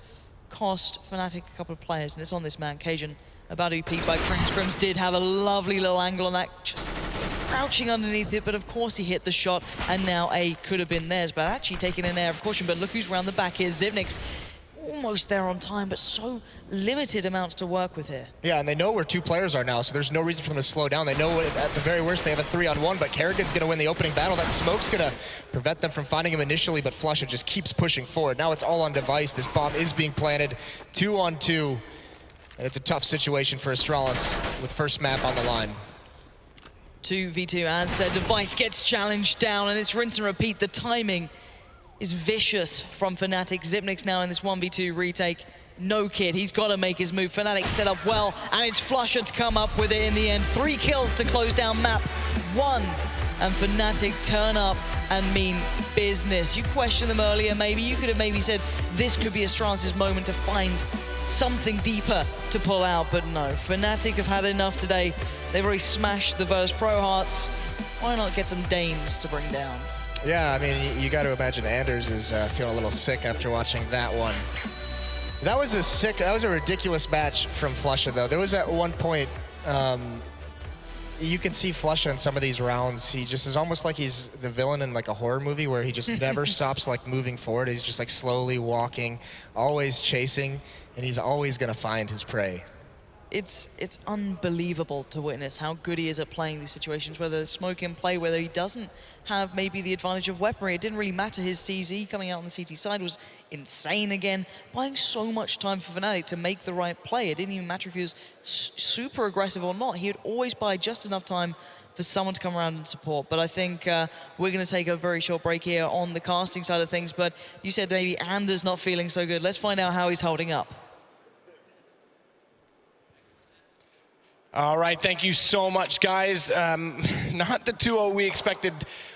cost Fnatic a couple of players, and it's on this man, Cajun, about to be peeked by Scrims. Did have a lovely little angle on that, just crouching underneath it, but of course he hit the shot, and now A could have been theirs, but actually taking an air of caution. But look who's round the back here, Zivnik's almost there on time, but so limited amounts to work with here. Yeah, and they know where 2 players are now, so there's no reason for them to slow down. They know at the very worst they have a 3-on-1, but Kerrigan's gonna win the opening battle. That smoke's gonna prevent them from finding him initially, but Flusha just keeps pushing forward. Now it's all on device. This bomb is being planted, 2-on-2, and it's a tough situation for Astralis with first map on the line. 2v2 as said, device gets challenged down, and it's rinse and repeat. The timing is vicious from Fnatic. Zipnik's now in this 1v2 retake. No kid, he's got to make his move. Fnatic set up well, and it's Flusha to come up with it in the end. 3 kills to close down map 1, and Fnatic turn up and mean business. You questioned them earlier, maybe. You could have maybe said this could be Astralis' moment to find something deeper to pull out, but no. Fnatic have had enough today. They've already smashed the Virtus Pro Hearts. Why not get some Dames to bring down? Yeah, I mean, you got to imagine Anders is feeling a little sick after watching that one. That was a ridiculous match from Flusha, though. There was at one point, you can see Flusha in some of these rounds. He just is almost like he's the villain in like a horror movie where he just never stops like moving forward. He's just like slowly walking, always chasing, and he's always gonna find his prey. It's unbelievable to witness how good he is at playing these situations, whether it's smoke in play, whether he doesn't have maybe the advantage of weaponry. It didn't really matter. His CZ coming out on the CT side was insane again, buying so much time for Fnatic to make the right play. It didn't even matter if he was super aggressive or not. He would always buy just enough time for someone to come around and support. But I think we're going to take a very short break here on the casting side of things. But you said maybe Anders not feeling so good. Let's find out how he's holding up. All right, thank you so much, guys. Not the 2-0 we expected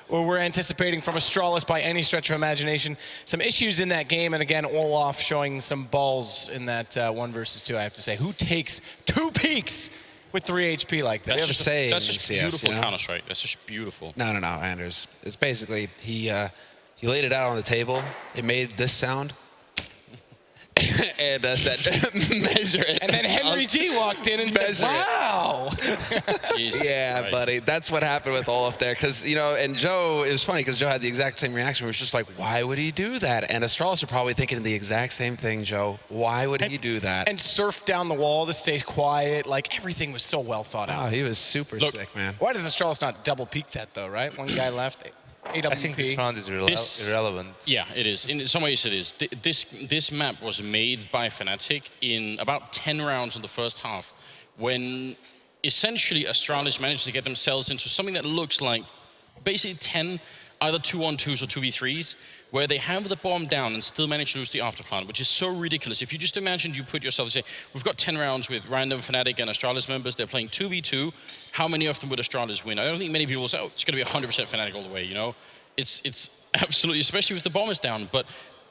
or were anticipating from Astralis by any stretch of imagination. Some issues in that game, and again, Olaf showing some balls in that 1 versus 2, I have to say. Who takes 2 peaks with 3 HP like that? That's just saying That's just CS, beautiful you know? Counter-Strike. That's just beautiful. No, Anders. It's basically, he laid it out on the table. It made this sound. And said, measure it. And then Henry G walked in and said, wow. Jesus Yeah, Christ. buddy. That's what happened with Olaf there. Because, you know, and Joe, it was funny because Joe had the exact same reaction. It was just like, why would he do that? And Astralis are probably thinking the exact same thing, Joe. Why would he do that? And surf down the wall to stay quiet. Like, everything was so well thought out. Oh, he was super sick, man. Why does Astralis not double peek that, though, right? One guy left. AWP. I think this round is irrelevant. Yeah, it is. In some ways it is. This map was made by Fnatic in about 10 rounds in the first half, when essentially Astralis managed to get themselves into something that looks like basically 10 either 2-on-2s or 2v3s where they have the bomb down and still manage to lose the afterplant, which is so ridiculous. If you just imagine you put yourself and say, we've got 10 rounds with random Fnatic and Astralis members, they're playing 2v2, how many of them would Astralis win? I don't think many people will say, oh, it's going to be 100% Fnatic all the way, you know? It's absolutely, especially if the bomb is down, but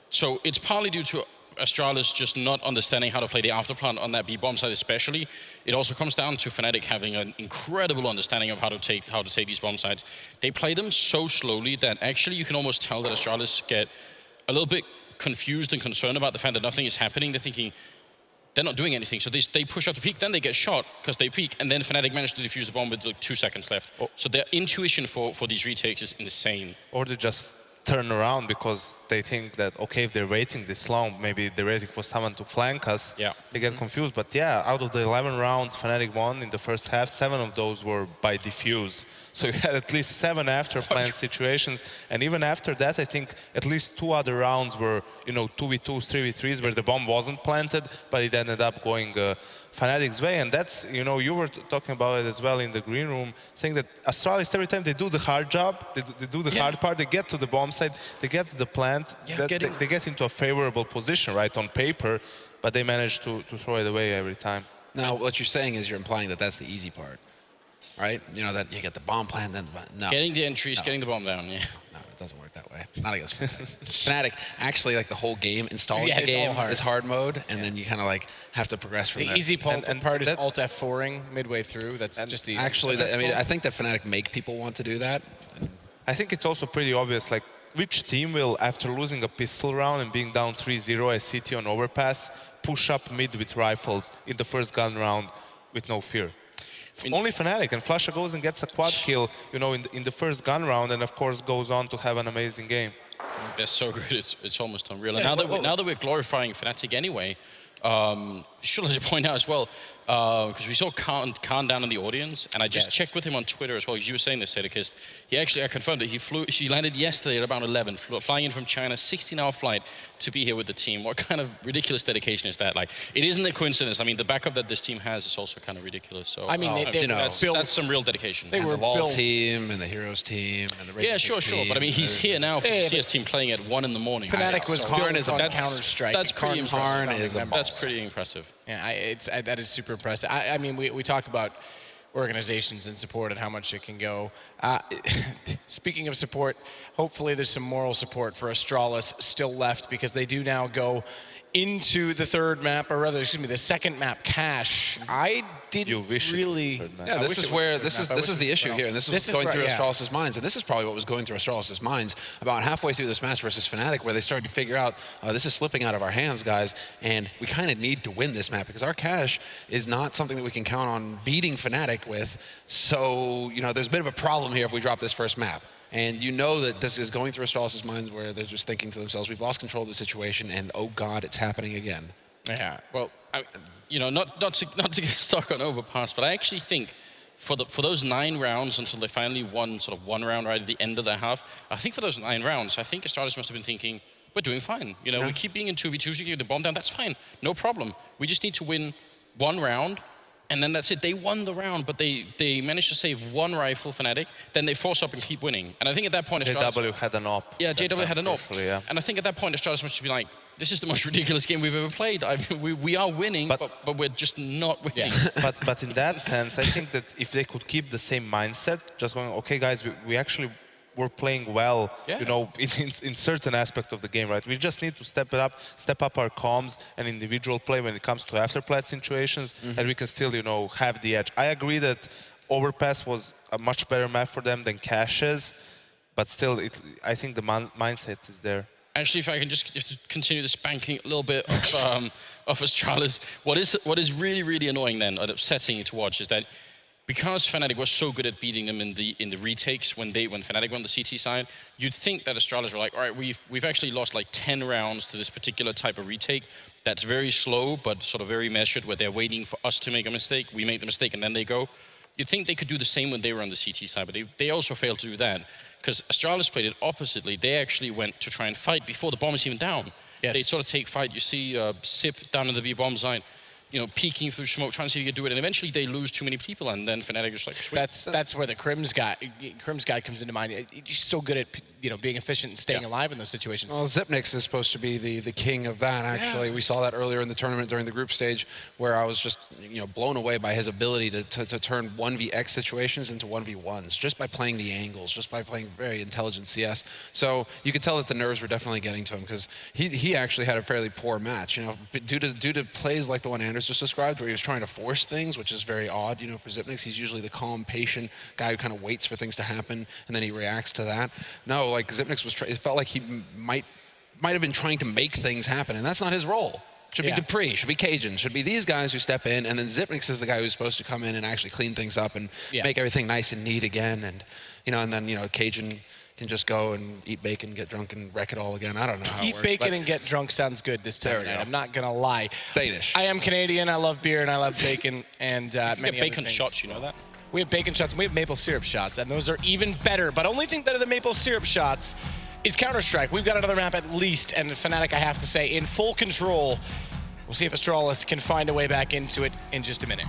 so it's partly due to Astralis just not understanding how to play the afterplant on that B bomb side especially. It also comes down to Fnatic having an incredible understanding of how to take these bomb sides. They play them so slowly that actually you can almost tell that Astralis get a little bit confused and concerned about the fact that nothing is happening. They're thinking they're not doing anything. So they push up to peak, then they get shot because they peak, and then Fnatic managed to defuse the bomb with like 2 seconds left. Oh. So their intuition for these retakes is insane. Or they just turn around because they think that, okay, if they're waiting this long, maybe they're waiting for someone to flank us. Yeah. They get confused. But yeah, out of the 11 rounds Fnatic won in the first half, 7 of those were by defuse. So you had at least 7 after plant situations. And even after that, I think at least 2 other rounds were, you know, 2v2s, 3v3s, where the bomb wasn't planted, but it ended up going Fnatic's way. And that's, you know, you were talking about it as well in the green room, saying that Astralis, every time they do the hard job, they do the hard part, they get to the bomb side, they get to the plant, they get into a favorable position, right, on paper, but they manage to throw it away every time. Now, what you're saying is you're implying that that's the easy part, right? You know, that you get the bomb plan, then no. Getting the entries, getting the bomb down, yeah. No, it doesn't work that way. Not against Fnatic. Fnatic, actually, like the whole game, installing the it's game all hard. is hard mode, and then you kind of like have to progress from The there. easy part is Alt F4ing midway through. That's just the Actually, I mean, I think that Fnatic make people want to do that. I think it's also pretty obvious, like, which team will, after losing a pistol round and being down 3-0 as CT on Overpass, push up mid with rifles in the first gun round with no fear? Only Fnatic, and Flusha goes and gets a quad kill, you know, in the first gun round, and of course goes on to have an amazing game. They're so good, it's almost unreal. And now that we're glorifying Fnatic anyway, should I point out as well, because we saw Khan down in the audience, and I just checked with him on Twitter as well, because you were saying this, Sedekist. I confirmed it. He landed yesterday at about 11, flying in from China, 16-hour flight to be here with the team. What kind of ridiculous dedication is that? Like, it isn't a coincidence. I mean, the backup that this team has is also kind of ridiculous. So, I mean, that's some real dedication. They were the LoL team and the Heroes team and the Raven sure. team. But I mean, he's here now for the CS team playing at 1 in the morning. Fnatic was Karn is on Counter-Strike. That's pretty impressive. That's pretty impressive. Yeah, that is super impressive. I mean, we talk about organizations and support and how much it can go. Speaking of support, hopefully there's some moral support for Astralis still left, because they do now go into the third map, or rather, excuse me, the second map, Cache. I didn't really. Yeah, this is where this is the issue here, and this is going through Astralis' minds, and this is probably what was going through Astralis' minds about halfway through this match versus Fnatic, where they started to figure out this is slipping out of our hands, guys, and we kind of need to win this map because our Cache is not something that we can count on beating Fnatic with. So you know, there's a bit of a problem here if we drop this first map. And you know that this is going through Astralis' minds, where they're just thinking to themselves, we've lost control of the situation, and oh God, it's happening again. Yeah, well, you know, not to get stuck on Overpass, but I actually think for those 9 rounds until they finally won sort of 1 round right at the end of the half, I think for those 9 rounds, I think Astralis must have been thinking, we're doing fine. You know, we keep being in 2v2s, you get the bomb down, that's fine, no problem. We just need to win 1 round, and then that's it. They won the round, but they managed to save 1 rifle, Fnatic. Then they force up and keep winning. And I think at that point, Astralis... JW had an op. Yeah, JW had an op. And I think at that point, Astralis must be like, this is the most ridiculous game we've ever played. I mean, we are winning, but we're just not winning. Yeah. but in that sense, I think that if they could keep the same mindset, just going, okay, guys, we actually... we're playing well, you know, in certain aspects of the game, right? We just need to step up our comms and individual play when it comes to afterplat situations, and we can still, you know, have the edge. I agree that Overpass was a much better map for them than Caches, but still, I think the mindset is there. Actually, if I can just continue the spanking a little bit of Astralis, what is really, really annoying then, and upsetting to watch, is that because Fnatic was so good at beating them in the retakes when Fnatic won the CT side, you'd think that Astralis were like, all right, we've actually lost like 10 rounds to this particular type of retake that's very slow but sort of very measured, where they're waiting for us to make a mistake, we make the mistake, and then they go. You'd think they could do the same when they were on the CT side, but they also failed to do that, because Astralis played it oppositely. They actually went to try and fight before the bomb is even down. Yes. They sort of take fight. You see Sip down in the B bomb side. you know, peeking through smoke, trying to see if he could do it, and eventually they lose too many people, and then Fnatic just like, sweet. That's where the Crims guy comes into mind. He's so good at being efficient and staying alive in those situations. Well, Zipnix is supposed to be the king of that, actually. We saw that earlier in the tournament during the group stage, where I was just blown away by his ability to turn 1vx situations into 1v1s, just by playing the angles, just by playing very intelligent CS. So you could tell that the nerves were definitely getting to him, because he actually had a fairly poor match, due to plays like the one Anders just described, where he was trying to force things, which is very odd, for Zipnix. He's usually the calm, patient guy who kind of waits for things to happen, and then he reacts to that. No, like Zipnix was, it felt like he might have been trying to make things happen, and that's not his role. Should be Dupree, should be Cajun, should be these guys who step in, and then Zipnix is the guy who's supposed to come in and actually clean things up and make everything nice and neat again, and and then Cajun can just go and eat bacon, get drunk, and wreck it all again. I don't know how it works. Eat bacon and get drunk sounds good this time of night. I'm not gonna lie. Danish. I am Canadian. I love beer and I love bacon and many bacon other things. shots, you know that? We have bacon shots and we have maple syrup shots, and those are even better. But only thing better than maple syrup shots is Counter-Strike. We've got another map at least, and Fnatic, I have to say, in full control. We'll see if Astralis can find a way back into it in just a minute.